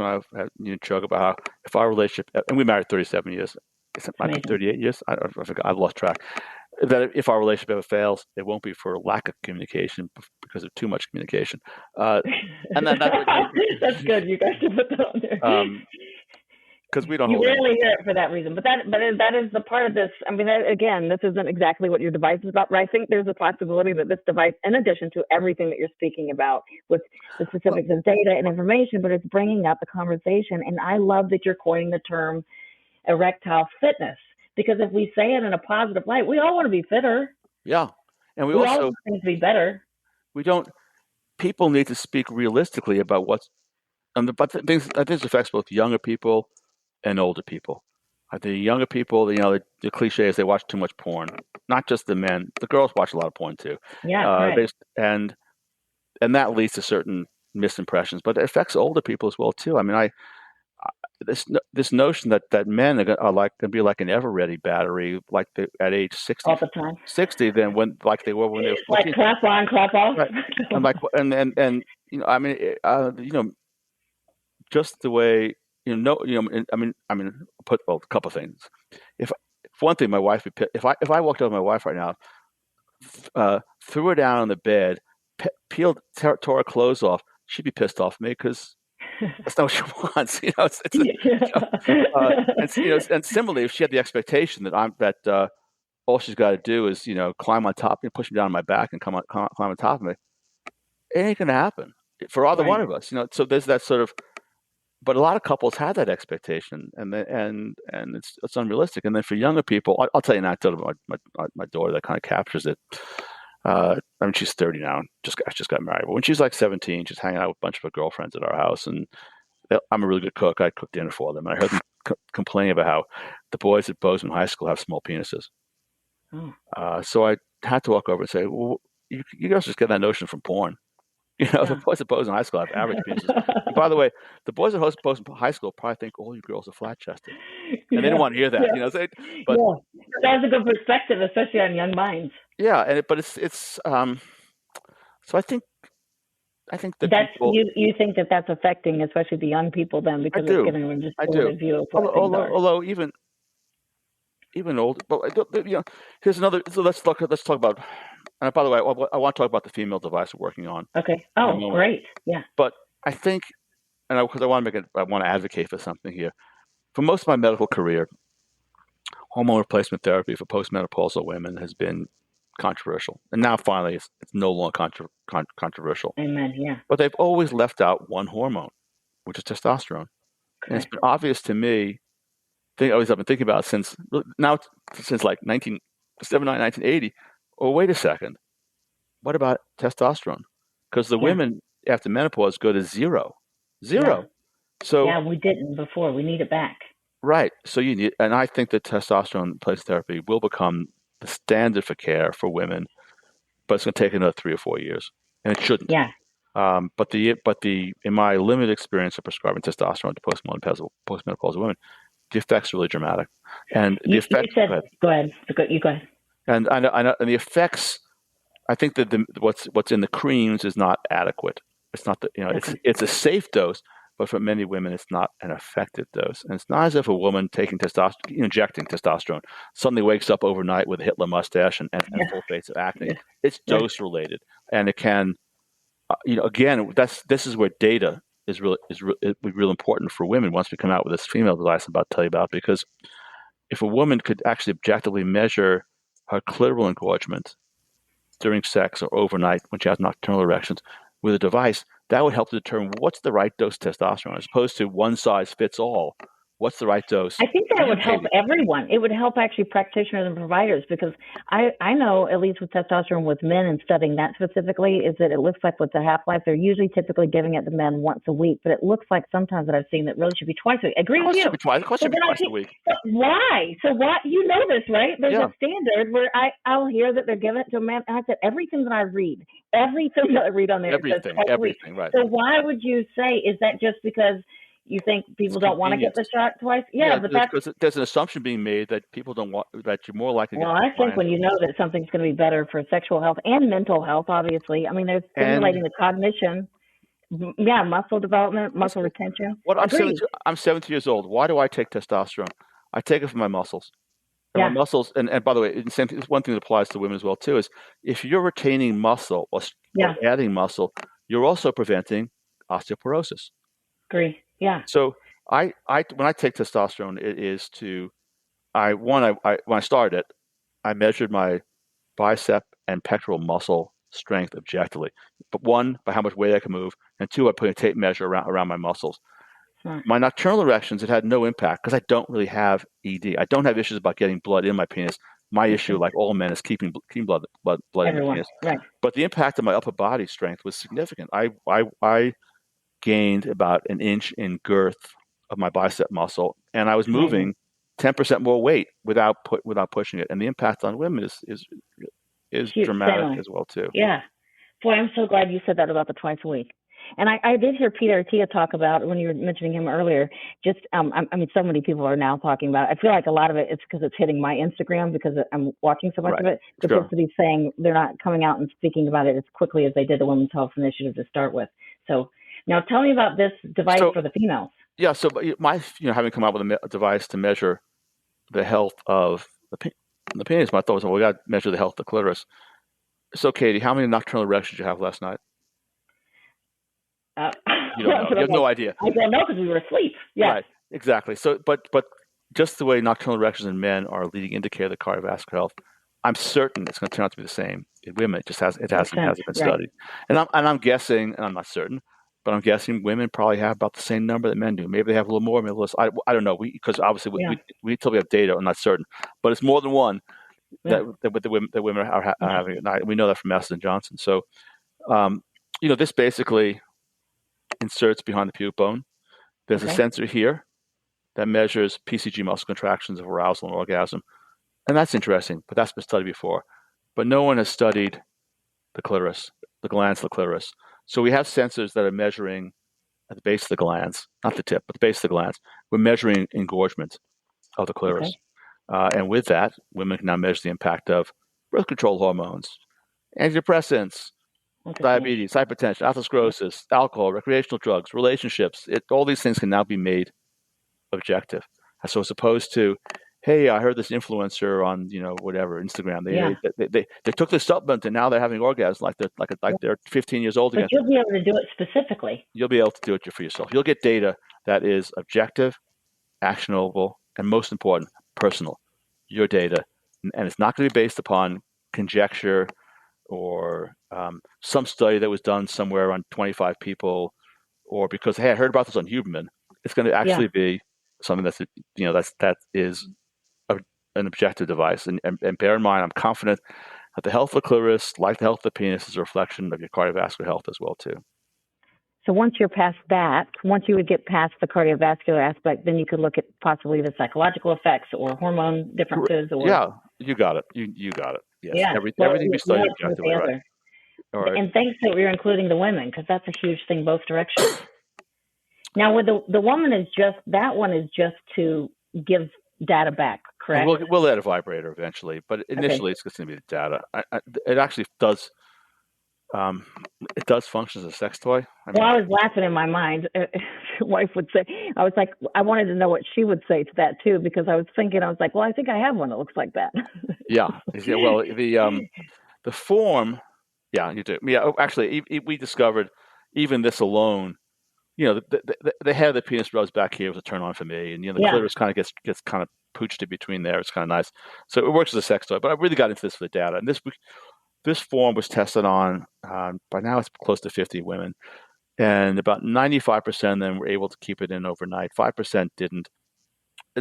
C: I have joke about how if our relationship, and we married 37 years, it might be 38 years, I forgot, I've lost track, that if our relationship ever fails, it won't be for lack of communication, because of too much communication. And then
B: that's good. You guys should put that on there.
C: Because we don't.
B: You rarely hear it for that reason, but that is the part of this. I mean, again, this isn't exactly what your device is about, but I think there's a possibility that this device, in addition to everything that you're speaking about with the specifics of data and information, but it's bringing up the conversation. And I love that you're coining the term erectile fitness, because if we say it in a positive light, we all want to be fitter.
C: Yeah, and we
B: also
C: all
B: want things to be better.
C: We don't. People need to speak realistically about what's, but things. I think this affects both younger people and older people. The younger people, the cliche is they watch too much porn. Not just the men, the girls watch a lot of porn too.
B: Yeah, right.
C: And that leads to certain misimpressions, but it affects older people as well too. I mean, this notion that men are like going to be like an ever-ready battery, like at age 60,
B: all the time.
C: 60 than when like they were when they were 14.
B: Like clap on, clap off.
C: Right. And like and I mean just the way put a couple of things. If for one thing, my wife would if I walked over my wife right now, threw her down on the bed, tore her clothes off, she'd be pissed off at me because that's not what she wants. And similarly, if she had the expectation that all she's got to do is climb on top and push me down on my back and climb on top of me, it ain't going to happen for either one of us. So there's that sort of. But a lot of couples have that expectation, and it's unrealistic. And then for younger people, I'll tell you an anecdote about my daughter that kind of captures it. She's 30 now, and just got married. But when she's like 17, she's hanging out with a bunch of her girlfriends at our house, and I'm a really good cook. I cook dinner for them, and I heard them complain about how the boys at Bozeman High School have small penises. So I had to walk over and say, "Well, you guys just get that notion from porn." The boys at Bozeman High School have average penises. And by the way, the boys at Bozeman High School probably think all you girls are flat-chested, and they don't want to hear that. But
B: that's a good perspective, especially on young minds.
C: Yeah, but it's so I think that people,
B: you think that's affecting especially the young people then because it's giving them just a view of what things are.
C: Although even old, but here's another. So let's talk about. And by the way, I want to talk about the female device we're working on.
B: Okay. Oh, great. Yeah.
C: But I think, because I want to advocate for something here. For most of my medical career, hormone replacement therapy for postmenopausal women has been controversial, and now finally it's no longer controversial.
B: Amen. Yeah.
C: But they've always left out one hormone, which is testosterone, and it's been obvious to me. I've been thinking about it since like 1979, 1980. Oh, wait a second. What about testosterone? Because the women after menopause go to zero.
B: Yeah.
C: So
B: we didn't before. We need it back.
C: Right. So and I think that testosterone replacement therapy will become the standard for care for women, but it's going to take another 3 or 4 years, and it shouldn't.
B: Yeah.
C: But in my limited experience of prescribing testosterone to postmenopausal women, the effects are really dramatic. And the effects.
B: Go ahead. You go ahead.
C: And I know, and the effects. I think that what's in the creams is not adequate. It's not it's a safe dose, but for many women, it's not an effective dose. And it's not as if a woman taking injecting testosterone suddenly wakes up overnight with a Hitler mustache and full face of acne. Yeah. It's dose related, and it can, again, this is where data is really important for women once we come out with this female device I'm about to tell you about, because if a woman could actually objectively measure her clitoral engorgement during sex or overnight when she has nocturnal erections with a device, that would help to determine what's the right dose of testosterone, as opposed to one size fits all. What's the right dose?
B: I think that would help everyone. It would help actually practitioners and providers, because I know, at least with testosterone with men and studying that specifically, is that it looks like with the half-life, they're usually typically giving it to men once a week, but it looks like sometimes that I've seen that really should be twice a week. Agree with you.
C: Of course it should be twice a week.
B: Why? So why? You know this, right? There's a standard where I'll hear that they're giving it to a man, and I said, everything that I read on there says twice a week.
C: Right.
B: So why would you say, is that just because you think people don't want to get the shot twice? Yeah, but that's
C: because there's an assumption being made that people don't want, that you're more likely to get.
B: Well, I think when you know that something's going to be better for sexual health and mental health, obviously. I mean, they're stimulating the cognition, muscle development, muscle retention.
C: I'm 70 years old. Why do I take testosterone? I take it for my muscles. My muscles, and by the way, one thing that applies to women as well too is if you're retaining muscle or adding muscle, you're also preventing osteoporosis.
B: Agree. Yeah.
C: So when I take testosterone, it is when I started it, I measured my bicep and pectoral muscle strength objectively. But one, by how much weight I can move, and two, I put a tape measure around my muscles. My nocturnal erections, it had no impact because I don't really have ED. I don't have issues about getting blood in my penis. My issue, like all men, is keeping blood in the penis. Right. But the impact on my upper body strength was significant. I gained about an inch in girth of my bicep muscle, and I was moving 10% more weight without pushing it. And the impact on women is dramatic as well too.
B: Yeah. Boy, I'm so glad you said that about the twice a week. And I did hear Peter Attia talk about, when you were mentioning him earlier, just, I mean, so many people are now talking about it. I feel like a lot of it is because it's hitting my Instagram because I'm watching so much of it. But just to be saying they're not coming out and speaking about it as quickly as they did the Women's Health Initiative to start with. So now tell me about this device for the females.
C: Yeah, so having come up with a device to measure the health of the penis, my thought was, well, we got to measure the health of the clitoris. So, Katie, how many nocturnal erections did you have last night? You don't know. You have no idea.
B: I don't know because we were asleep. Yeah,
C: right, exactly. So, but just the way nocturnal erections in men are a leading indicator of the cardiovascular health, I'm certain it's going to turn out to be the same in women. It just hasn't been studied. And I'm guessing, and I'm not certain, but I'm guessing women probably have about the same number that men do. Maybe they have a little more, maybe a little less. I don't know. Because obviously we until we have data, I'm not certain, but it's more than one that women are having at night. We know that from Masson and Johnson. So, this basically inserts behind the pubic bone. There's a sensor here that measures PCG muscle contractions of arousal and orgasm. And that's interesting, but that's been studied before. But no one has studied the clitoris, the glands of the clitoris. So we have sensors that are measuring at the base of the glands, not the tip, but the base of the glands. We're measuring engorgement of the clitoris. And with that, women can now measure the impact of birth control hormones, antidepressants, diabetes, hypertension, atherosclerosis, alcohol, recreational drugs, relationships. All these things can now be made objective. So as opposed to, hey, I heard this influencer on whatever Instagram. They took this supplement and now they're having orgasms like they're 15 years old again.
B: But you'll be able to do it specifically.
C: You'll be able to do it for yourself. You'll get data that is objective, actionable, and most important, personal. Your data, and it's not going to be based upon conjecture or some study that was done somewhere on 25 people, or because, hey, I heard about this on Huberman. It's going to actually be something that is an objective device. And bear in mind, I'm confident that the health of the clitoris, like the health of the penis, is a reflection of your cardiovascular health as well too.
B: So once you're past that, once you would get past the cardiovascular aspect, then you could look at possibly the psychological effects or hormone differences. Or
C: you got it. You got it. Yes. Yeah. Everything we study objectively, right. All right.
B: And thanks that we're including the women, because that's a huge thing both directions. Now, with the woman is just to give data back, correct?
C: We'll add a vibrator eventually, but initially it's just going to be the data. It actually does. It does function as a sex toy.
B: I was laughing in my mind. Your wife would say, I was like, I wanted to know what she would say to that too, because I was like, well, I think I have one that looks like that.
C: Yeah. Well, the form, you do. Yeah. Actually, we discovered even this alone. The head of the penis rubs back here was a turn on for me, and the clitoris kind of gets kind of pooched in between there. It's kind of nice. So it works as a sex toy. But I really got into this for the data, and this form was tested on, by now it's close to 50 women, and about 95% of them were able to keep it in overnight. 5% didn't.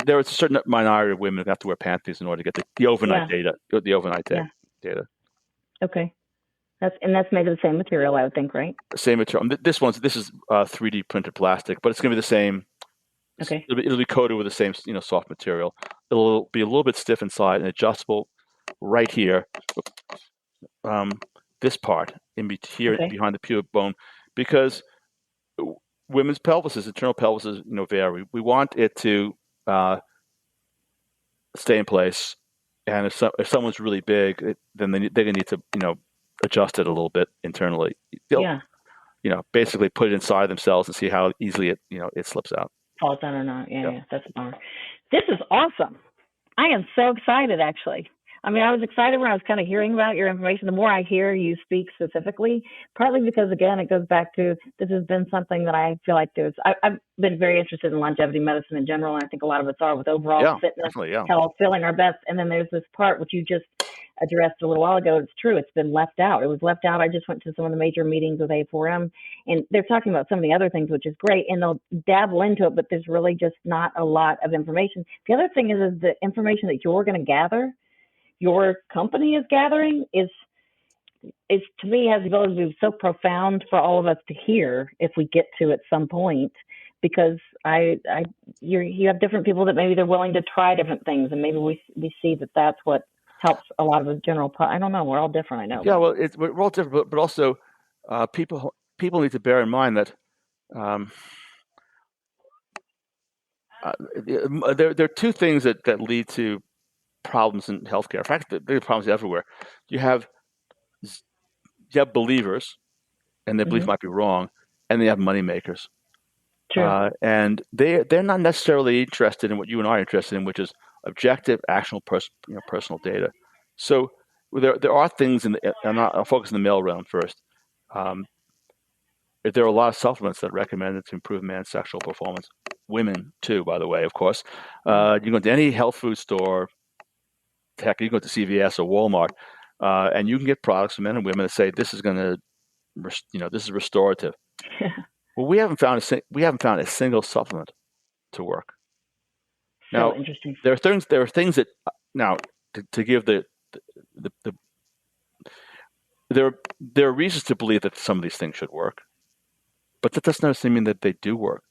C: There was a certain minority of women who have to wear panties in order to get the overnight data, data.
B: Okay. That's made of the same material, I would think, right?
C: Same material. This is 3D printed plastic, but it's going to be the same.
B: Okay.
C: It'll be coated with the same, soft material. It'll be a little bit stiff inside and adjustable right here. This part here behind the pubic bone, because women's pelvises, internal pelvises, vary. We want it to stay in place, and if someone's really big, then they're gonna need to adjust it a little bit internally. They'll basically put it inside themselves and see how easily it slips out.
B: Falls down or not? Yeah, that's a bummer. This is awesome. I am so excited, actually. I mean, I was excited when I was kind of hearing about your information. The more I hear you speak specifically, partly because, again, it goes back to this has been something that I feel like I've been very interested in longevity medicine in general, and I think a lot of us are with overall fitness, health, feeling our best. And then there's this part which you just addressed a little while ago. It's true. It's been left out. It was left out. I just went to some of the major meetings with A4M, and they're talking about some of the other things, which is great, and they'll dabble into it, but there's really just not a lot of information. The other thing is the information that you're going to gather, your company is gathering, is to me has the ability to be so profound for all of us to hear if we get to at some point, because you have different people that maybe they're willing to try different things, and maybe we see that that's what helps a lot of the general. I don't know. We're all different. I know.
C: Yeah, well, we're all different, but also people people need to bear in mind that there are two things that lead to problems in healthcare. In fact, there are problems everywhere. You have believers, and their belief might be wrong, and then you have money makers.
B: True.
C: And they're not necessarily interested in what you and I are interested in, which is objective, actionable, personal data. So there are things I'll focus in the male realm first. There are a lot of supplements that are recommended to improve man's sexual performance. Women too, by the way, of course. You go to any health food store, heck, you go to CVS or Walmart, and you can get products for men and women that say this is going to, this is restorative. Well, we haven't found a single supplement to work. Now,
B: interesting.
C: There are things that now to give there are reasons to believe that some of these things should work, but that doesn't necessarily mean that they do work.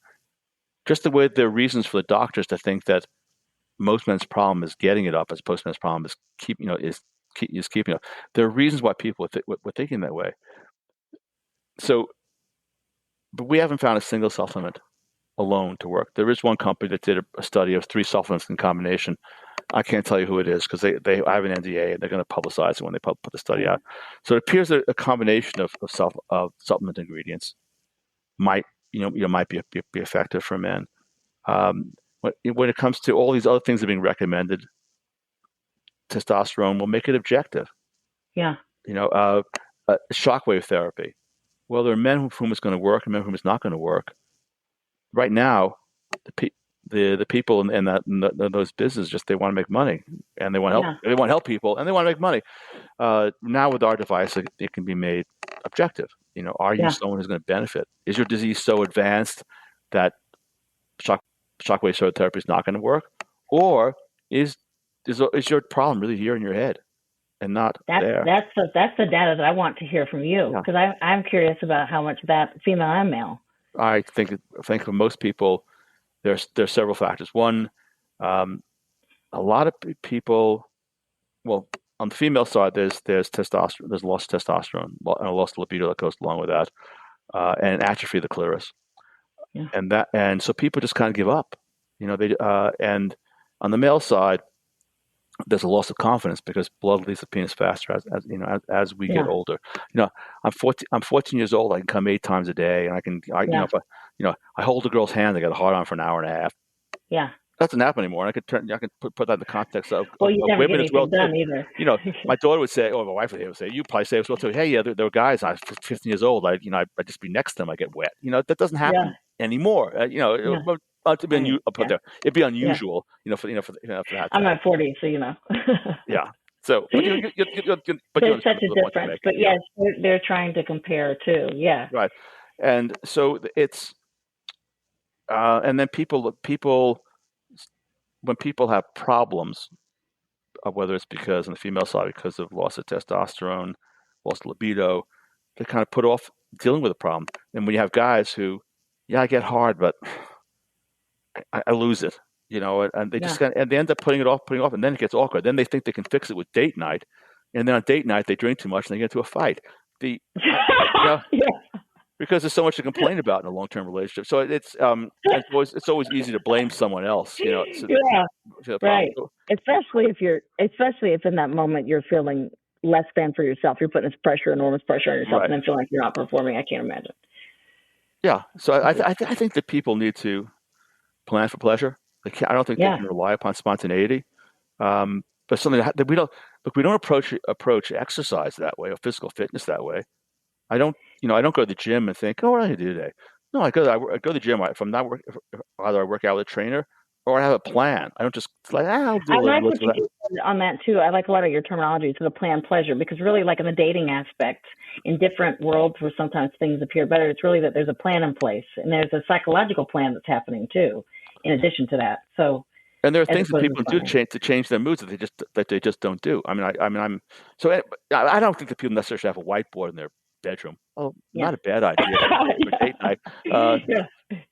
C: Just the way there are reasons for the doctors to think that most men's problem is getting it up, as opposed to men's problem is keeping it up. There are reasons why people were thinking that way. So, but we haven't found a single supplement alone to work. There is one company that did a study of 3 supplements in combination. I can't tell you who it is because they have an NDA and they're going to publicize it when they put the study out. So it appears that a combination of supplement ingredients might be effective for men. When it comes to all these other things that are being recommended, testosterone will make it objective.
B: Yeah.
C: Shockwave therapy. Well, there are men for whom it's going to work and men for whom it's not going to work. Right now, the people in those businesses they want to make money and they want to help. They want to help people and they want to make money. Now with our device, it can be made objective. Are you someone who's going to benefit? Is your disease so advanced that shockwave therapy is not going to work, or is your problem really here in your head and not there?
B: That's the data that I want to hear from you because I'm curious about how much that female and male.
C: I think for most people, there's several factors. One, a lot of people. Well, on the female side, there's testosterone. There's loss of testosterone and a loss of libido that goes along with that, and atrophy of the clitoris. Yeah. And so people just kind of give up. And on the male side, there's a loss of confidence because blood leaves the penis faster as we get older. I'm 14 years old. I can come 8 times a day, and if I hold a girl's hand, I get a hard on for an hour and a half.
B: Yeah,
C: that doesn't happen anymore. And I can put that in the context of
B: women
C: as well
B: done
C: too.
B: Either.
C: My daughter would say, or my wife would say, you probably say as well too. Hey, there were guys. I was 15 years old. I just be next to them. I get wet. That doesn't happen anymore. It'd be unusual, for that.
B: I'm at 40, so
C: Yeah. So, but
B: there's such a difference. But yes, they're trying to compare too. Yeah.
C: Right. And so it's, and then people, when people have problems, whether it's because on the female side because of loss of testosterone, loss of libido, they kind of put off dealing with the problem. And when you have guys who, I get hard, but I lose it, and they just and they end up putting it off, and then it gets awkward. Then they think they can fix it with date night, and then on date night they drink too much and they get into a fight. Because there's so much to complain about in a long-term relationship. So it's always easy to blame someone else,
B: Right. Especially if in that moment you're feeling less than for yourself, you're putting enormous pressure on yourself, and then feeling like you're not performing. I can't imagine.
C: Yeah, so I think that people need to plan for pleasure. I don't think they can rely upon spontaneity. But something that we don't approach exercise that way or physical fitness that way. I don't go to the gym and think, what am I going to do today? No, I go to the gym. If I'm not either I work out with a trainer or I have a plan. I don't just I'll do
B: I like what you did on that too. I like a lot of your terminology to the plan pleasure, because really, like in the dating aspect, in different worlds where sometimes things appear better, it's really that there's a plan in place and there's a psychological plan that's happening too, in addition to that. So,
C: and there are things that people do to change their moods that they just don't do. I don't think that people necessarily have a whiteboard in their bedroom. Oh, not a bad idea. For date night.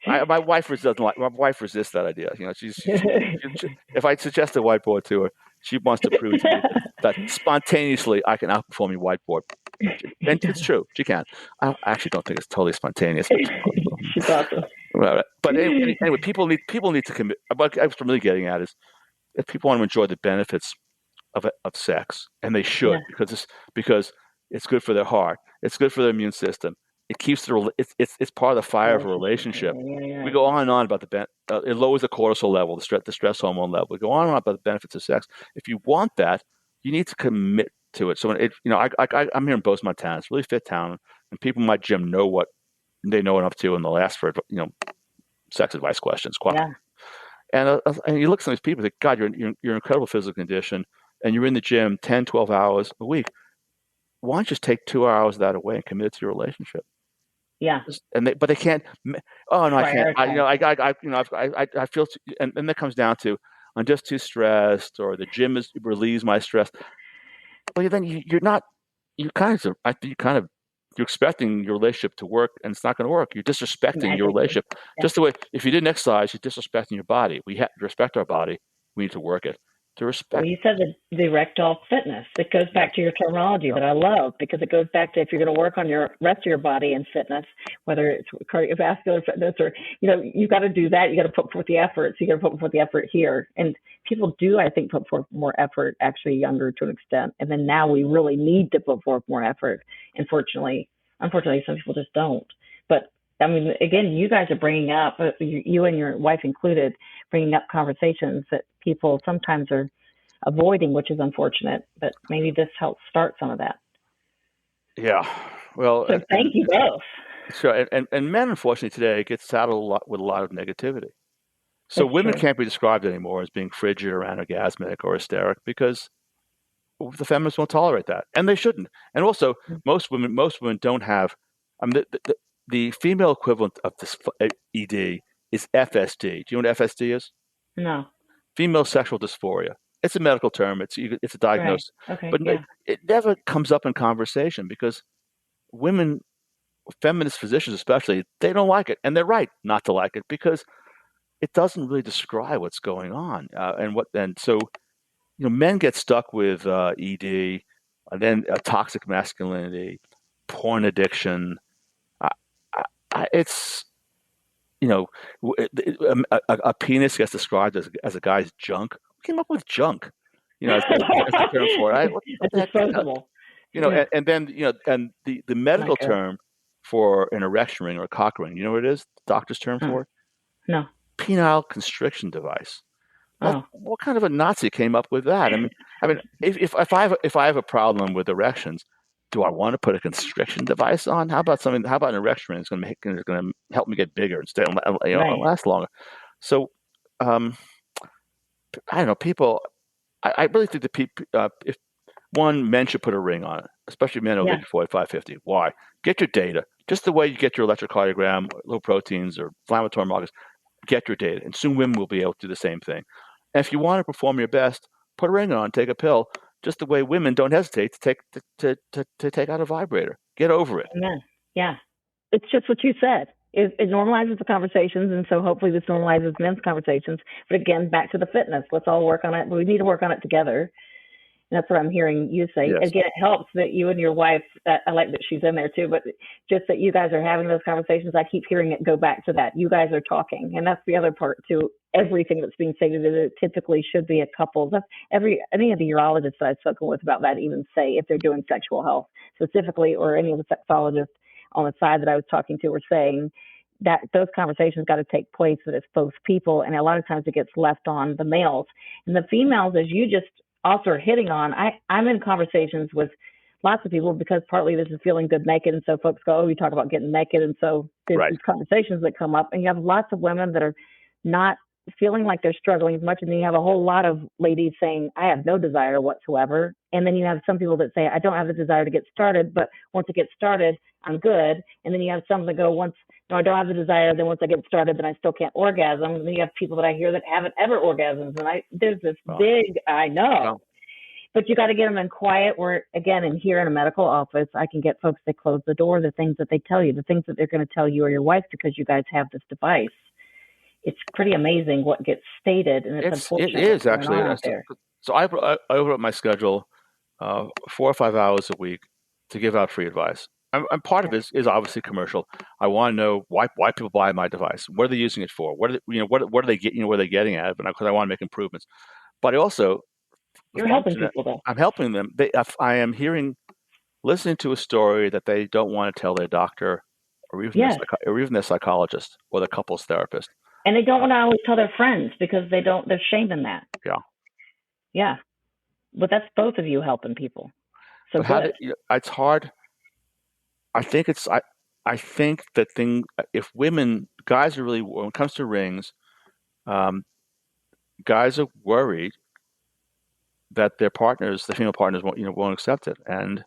C: My wife resists that idea. She's if I suggest a whiteboard to her, she wants to prove to me that spontaneously I can outperform your whiteboard. And it's true. She can. I actually don't think it's totally spontaneous.
B: She's awesome.
C: But anyway, people need to commit. What I was really getting at is if people want to enjoy the benefits of sex, and they should, because it's good for their heart, it's good for their immune system. It keeps it's part of the fire of a relationship. We go on and on about it lowers the cortisol level, the stress hormone level. We go on and on about the benefits of sex. If you want that, you need to commit to it. So I'm here in Bozeman, Montana. It's a really fit town, and people in my gym know what I'm up to, and they'll ask for sex advice questions. And you look at some of these people and think, God, you're in incredible physical condition, and you're in the gym 10, 12 hours a week. Why don't you just take 2 hours of that away and commit it to your relationship?
B: Yeah.
C: But they can't. Oh no, I can't. I feel, and that comes down to I'm just too stressed, or the gym relieves my stress. Well, then you're expecting your relationship to work, and it's not going to work. You're disrespecting your relationship. Yeah. Just the way if you didn't exercise, you're disrespecting your body. We have to respect our body. We need to work it. To respect.
B: Well, you said the erectile fitness. It goes back to your terminology that I love, because it goes back to if you're going to work on your rest of your body in fitness, whether it's cardiovascular fitness or, you've got to do that. You got to put forth the effort. So you got to put forth the effort here. And people do, I think, put forth more effort, actually younger to an extent. And then now we really need to put forth more effort. Unfortunately, some people just don't. But I mean, again, you guys are bringing up, you and your wife included, bringing up conversations that people sometimes are avoiding, which is unfortunate, but maybe this helps start some of that.
C: Yeah. Well,
B: so thank you both.
C: Sure. And men, unfortunately, today get saddled with a lot of negativity. So
B: That's
C: women
B: true.
C: can't be described anymore as being frigid or anorgasmic or hysteric, because the feminists won't tolerate that, and they shouldn't. And also, most women don't have. The female equivalent of this ED is FSD. Do you know what FSD is?
B: No.
C: Female sexual dysphoria. It's a medical term. It's a diagnosis.
B: Right. Okay,
C: but it never comes up in conversation, because women, feminist physicians especially, they don't like it, and they're right not to like it, because it doesn't really describe what's going on. So men get stuck with ED, and then toxic masculinity, porn addiction. It's a penis gets described as a guy's junk. Who came up with junk? As the term for it. What the heck? And then and the medical term for an erection ring or a cock ring. You know what it is? The doctor's term for it?
B: No.
C: Penile constriction device.
B: Oh.
C: What kind of a Nazi came up with that? I mean, if I have a problem with erections, do I want to put a constriction device on? How about an erection ring? It's going to help me get bigger and stay, last longer. So, I don't know. People, I really think that people, if men should put a ring on it, especially men over 45, 50. Why? Get your data. Just the way you get your electrocardiogram, low proteins, or inflammatory markers. Get your data, and soon women will be able to do the same thing. And if you want to perform your best, put a ring on, take a pill. Just the way women don't hesitate to take out a vibrator. Get over it.
B: Yeah. It's just what you said. It normalizes the conversations, and so hopefully this normalizes men's conversations. But again, back to the fitness. Let's all work on it. We need to work on it together. And that's what I'm hearing you say.
C: Yes.
B: Again, it helps that you and your wife, I like that she's in there too, but just that you guys are having those conversations. I keep hearing it go back to that. You guys are talking. And that's the other part too. Everything that's being stated, it typically should be a couple. That's any of the urologists that I've spoken with about that even say, if they're doing sexual health specifically, or any of the sexologists on the side that I was talking to were saying that those conversations got to take place, that it's both people. And a lot of times it gets left on the males. And the females, as you just also are hitting on, I'm in conversations with lots of people, because partly this is feeling good naked. And so folks go, you talk about getting naked. And so there's these conversations that come up, and you have lots of women that are not feeling like they're struggling as much. And then you have a whole lot of ladies saying, I have no desire whatsoever. And then you have some people that say, I don't have the desire to get started, but once it gets started, I'm good. And then you have some that go, I don't have the desire, then once I get started, then I still can't orgasm. And then you have people that I hear that haven't ever orgasms. And there's this I know. But you got to get them in quiet, where, again, and here in a medical office, I can get folks to close the door, the things that they tell you, the things that they're going to tell you or your wife, because you guys have this device. It's pretty amazing what gets stated, and it's unfortunate.
C: It is actually. So I open up my schedule 4 or 5 hours a week to give out free advice. And part of it is obviously commercial. I want to know why people buy my device. What are they using it for? What are they getting? What are they getting at it? Because I want to make improvements. But I also, the
B: You're helping
C: function,
B: people though.
C: I'm helping them. I am listening to a story that they don't want to tell their doctor or even
B: Yes.
C: their psychologist or the couples therapist.
B: And they don't want to always tell their friends because there's shame in that.
C: Yeah.
B: Yeah. But that's both of you helping people. So
C: But it's hard. I think that if guys are really, when it comes to rings, guys are worried that their partners, the female partners, won't accept it. And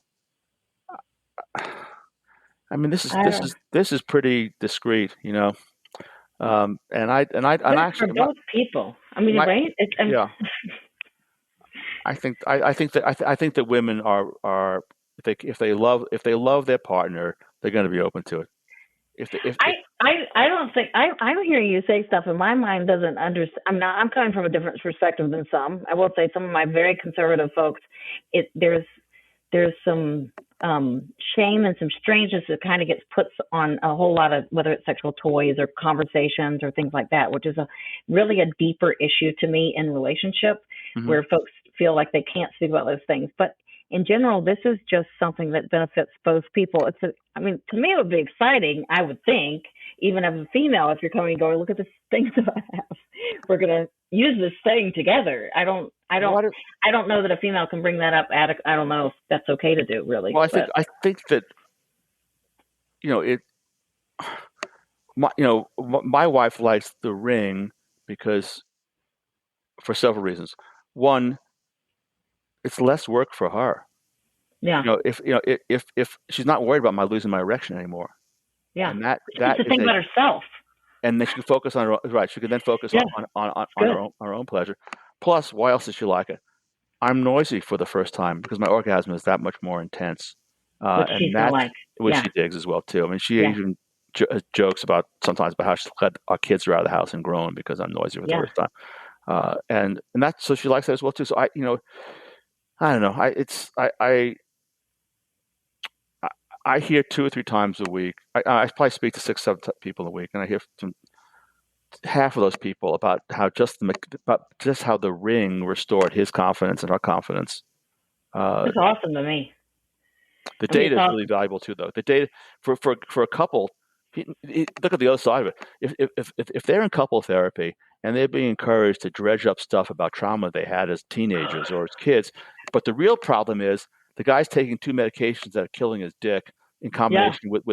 C: I mean, this is pretty discreet, And I actually
B: for both people. I mean, right?
C: Yeah. I think that women are if they love their partner, they're going to be open to it.
B: I don't think I'm hearing you say stuff, and my mind doesn't understand. I'm coming from a different perspective than some. I will say some of my very conservative folks, there's some shame and some strangeness that kind of gets put on a whole lot of, whether it's sexual toys or conversations or things like that, which is really a deeper issue to me in relationship, where folks feel like they can't speak about those things. But in general, this is just something that benefits both people. To me, it would be exciting, I would think, even as a female, if you're coming and going, look at the things that I have. We're going to use this thing together. I don't know that a female can bring that up. I don't know if that's okay to do, really.
C: Well, I think that, my wife likes the ring because, for several reasons. One, it's less work for her.
B: Yeah.
C: If she's not worried about losing my erection anymore.
B: Yeah.
C: And that
B: to think about herself.
C: And then she can focus on she can then focus on her own pleasure. Plus, why else does she like it? I'm noisy for the first time because my orgasm is that much more intense.
B: Which
C: she digs as well too. I mean, she even jokes sometimes about how she's let our kids are out of the house and grown because I'm noisy for the first time. And that's, so she likes that as well too. So I don't know. I hear 2 or 3 times a week. I probably speak to 6, 7 people a week, and I hear from half of those people about how how the ring restored his confidence and our confidence.
B: That's awesome to me.
C: The data is really valuable too, though. The data for a couple. Look at the other side of it. If they're in couple therapy and they're being encouraged to dredge up stuff about trauma they had as teenagers or as kids, but the real problem is the guy's taking 2 medications that are killing his dick in combination with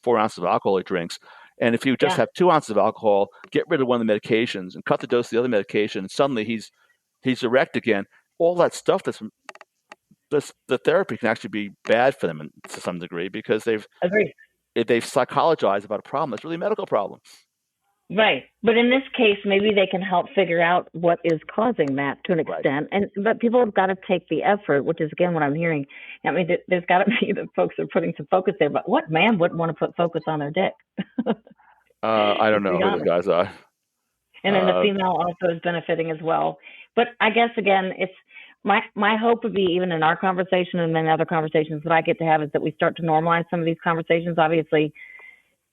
C: 4 ounces of alcohol he drinks. And if you just have 2 ounces of alcohol, get rid of one of the medications and cut the dose of the other medication, and suddenly he's erect again. All that stuff the therapy can actually be bad for them to some degree because they've psychologized about a problem that's really a medical problem.
B: Right. But in this case, maybe they can help figure out what is causing that to an extent. But people have got to take the effort, which is, again, what I'm hearing. I mean, there's got to be that folks are putting some focus there. But what man wouldn't want to put focus on their dick?
C: I don't know who the guys are.
B: And then the female also is benefiting as well. But I guess, again, it's my hope would be, even in our conversation and then other conversations that I get to have, is that we start to normalize some of these conversations. Obviously,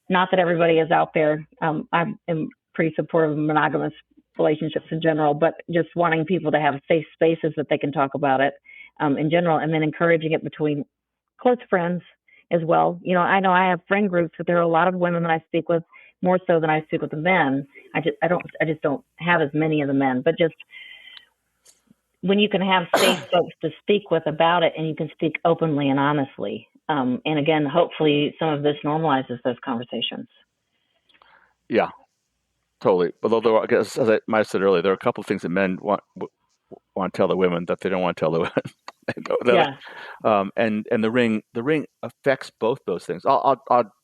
B: not that everybody is out there. I am pretty supportive of monogamous relationships in general, but just wanting people to have safe spaces that they can talk about it in general, and then encouraging it between close friends as well. I know I have friend groups, but there are a lot of women that I speak with more so than I speak with the men. I just don't have as many of the men, but just when you can have safe folks to speak with about it, and you can speak openly and honestly. And again, hopefully some of this normalizes those conversations.
C: Yeah, totally. Although, I guess, as I might have said earlier, there are a couple of things that men want to tell the women that they don't want to tell the women. And the ring affects both those things. I'll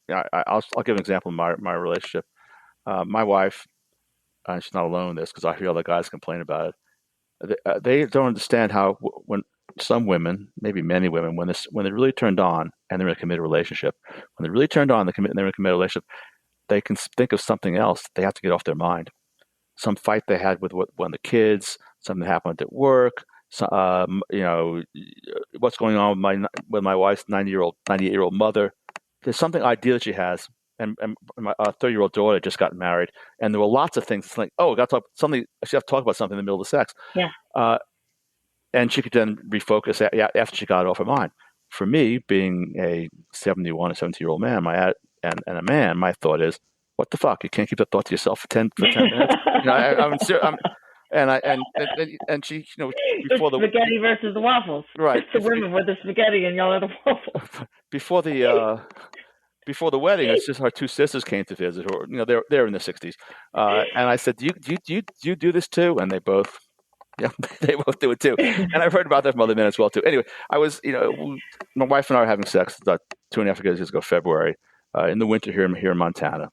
C: give an example of my relationship. My wife, she's not alone in this because I hear other guys complain about it. They don't understand how when some women, maybe many women, when they're really turned on and they're in a committed relationship, when they're really turned on, they're in a committed relationship, they can think of something else they have to get off their mind. Some fight they had with one of the kids, something that happened at work, what's going on with my wife's 98-year-old mother. There's something ideal that she has, and my 30-year-old daughter just got married, and there were lots of things like, oh, got to talk something. I should have to talk about something in the middle of the sex.
B: Yeah.
C: And she could then refocus after she got it off her mind. For me, being a 71 or 70-year-old man, and a man, my thought is, what the fuck? You can't keep that thought to yourself for 10 minutes. And she, before
B: the spaghetti versus the waffles.
C: Right.
B: The women with the spaghetti and y'all are the waffles.
C: Before the wedding, it's just our two sisters came to visit, or they're in their 60s, and I said, do you do this too? And they both do it too. And I've heard about that from other men as well too. Anyway, I was, my wife and I were having sex about 2.5 years ago, February, in the winter here in Montana.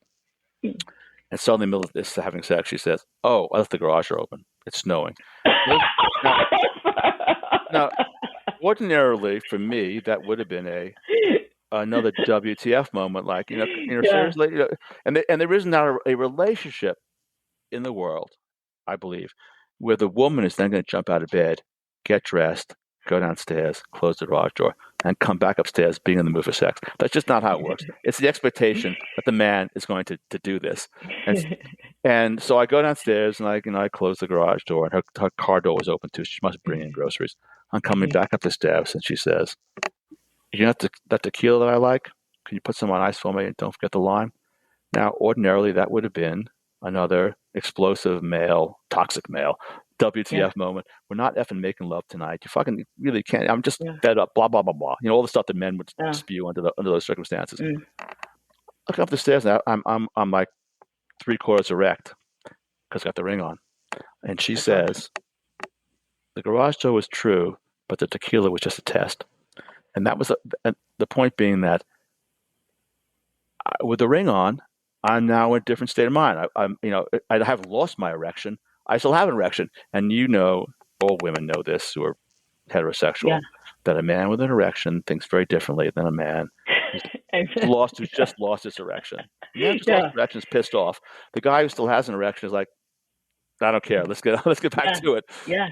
C: And suddenly in the middle of this having sex, she says, "Oh, I left the garage door open. It's snowing." Now, ordinarily for me, that would have been another WTF moment, like seriously, and there is not a relationship in the world, I believe, where the woman is then going to jump out of bed, get dressed, go downstairs, close the garage door, and come back upstairs being in the mood for sex. That's just not how it works. It's the expectation that the man is going to do this. And so I go downstairs and I close the garage door, and her car door was open too. She must bring in groceries. I'm coming back up the steps, and she says, "You know that tequila that I like? Can you put some on ice for me and don't forget the lime?" Now, ordinarily, that would have been another explosive male, toxic male, WTF moment. We're not effing making love tonight. You fucking really can't. I'm just fed up. Blah blah blah blah. All the stuff that men would spew under those circumstances. I come up the stairs now. I'm like 3/4 erect because I got the ring on, and she says, "The garage door was true, but the tequila was just a test." And that was the point being that with the ring on, I'm now in a different state of mind. I have lost my erection. I still have an erection. And all women know this who are heterosexual, that a man with an erection thinks very differently than a man who's just lost his erection. The man who just lost his erection is pissed off. The guy who still has an erection is like, I don't care. Let's get back to it.
B: Yeah.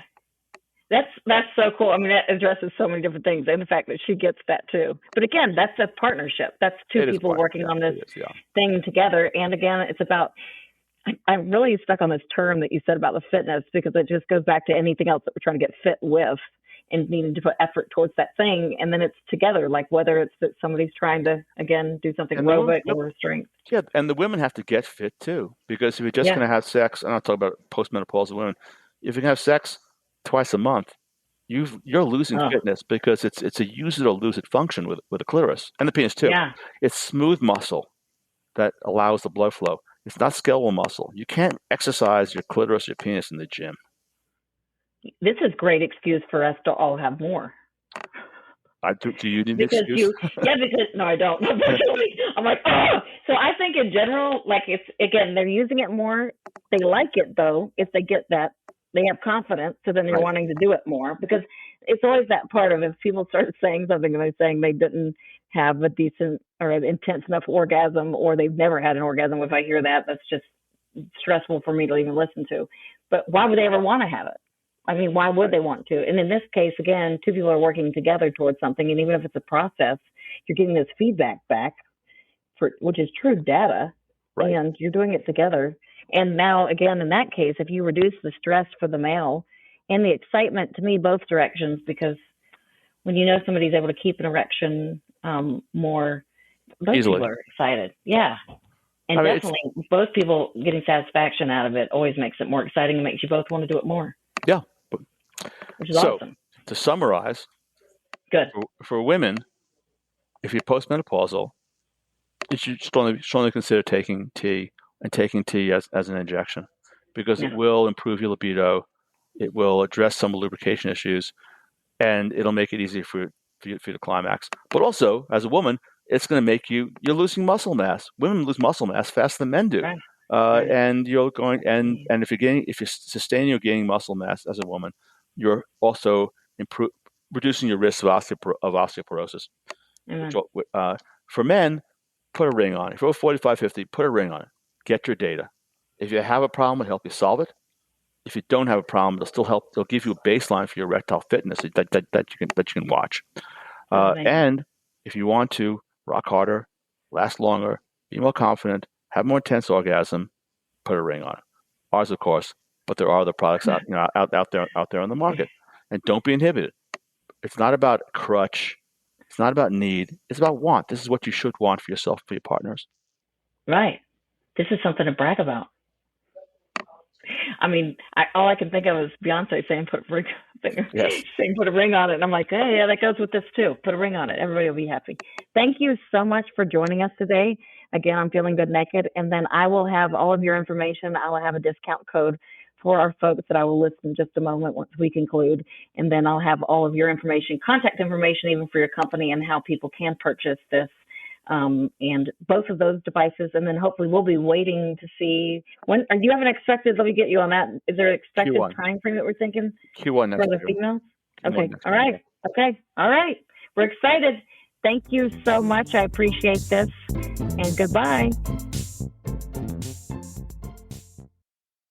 B: That's so cool. I mean, that addresses so many different things, and the fact that she gets that too. But again, that's a partnership. That's two people working on this thing together. And again, it's about. I'm really stuck on this term that you said about the fitness, because it just goes back to anything else that we're trying to get fit with, and needing to put effort towards that thing, and then it's together. Like whether it's that somebody's trying to again do something aerobic or strength. Yeah,
C: and the women have to get fit too, because if you're just going to have sex, I'm not talking about postmenopausal women. If you can have sex twice a month, you're losing fitness, because it's a use it or lose it function with the clitoris and the penis too.
B: Yeah.
C: It's smooth muscle that allows the blood flow. It's not skeletal muscle. You can't exercise your clitoris or your penis in the gym.
B: This is great excuse for us to all have more.
C: Do you need an excuse?
B: Because no, I don't. I'm like, oh. So I think in general, like it's again, they're using it more. They like it though. If they get that, they have confidence. So then they're wanting to do it more, because it's always that part of if people start saying something and they're saying they didn't have a decent or an intense enough orgasm, or they've never had an orgasm. If I hear that, that's just stressful for me to even listen to. But why would they ever want to have it? I mean, why would they want to? And in this case, again, two people are working together towards something. And even if it's a process, you're getting this feedback back, which is true data, and you're doing it together. And now, again, in that case, if you reduce the stress for the male and the excitement, to me, both directions, because when somebody's able to keep an erection more, both people are excited. Yeah. And definitely both people getting satisfaction out of it always makes it more exciting and makes you both want to do it more.
C: Yeah.
B: Which is awesome.
C: To summarize,
B: good
C: for women, if you're postmenopausal, you should strongly consider taking tea, and taking tea as an injection, because it will improve your libido, it will address some lubrication issues, and it'll make it easier for you to climax. But also, as a woman, it's going to make you're losing muscle mass. Women lose muscle mass faster than men do. And you're going, and if you're sustaining or gaining muscle mass as a woman, you're also reducing your risk of osteoporosis. For men, put a ring on. If you're over 45, 50, put a ring on it. Get your data. If you have a problem, it'll help you solve it. if you don't have a problem, they'll still help. They'll give you a baseline for your erectile fitness that you can watch. And if you want to rock harder, last longer, be more confident, have more intense orgasm, put a ring on it. Ours, of course, but there are other products out there on the market. And don't be inhibited. It's not about crutch. It's not about need. It's about want. This is what you should want for yourself, for your partners.
B: Right. This is something to brag about. I mean, all I can think of is Beyonce saying put a ring on it. And I'm like, hey, yeah, that goes with this too. Put a ring on it. Everybody will be happy. Thank you so much for joining us today. Again, I'm Feeling Good Naked. And then I will have all of your information. I will have a discount code for our folks that I will list in just a moment once we conclude. And then I'll have all of your information, contact information, even for your company and how people can purchase this. And both of those devices, and then hopefully we'll be waiting to see when. Do you have an expected? Let me get you on that. Is there an expected
C: Q1.
B: time frame that we're thinking
C: Q1 next
B: for the
C: year.
B: females?
C: Q1
B: Okay.
C: next
B: All
C: year.
B: right. Okay. All right. We're excited. Thank you so much. I appreciate this. And goodbye.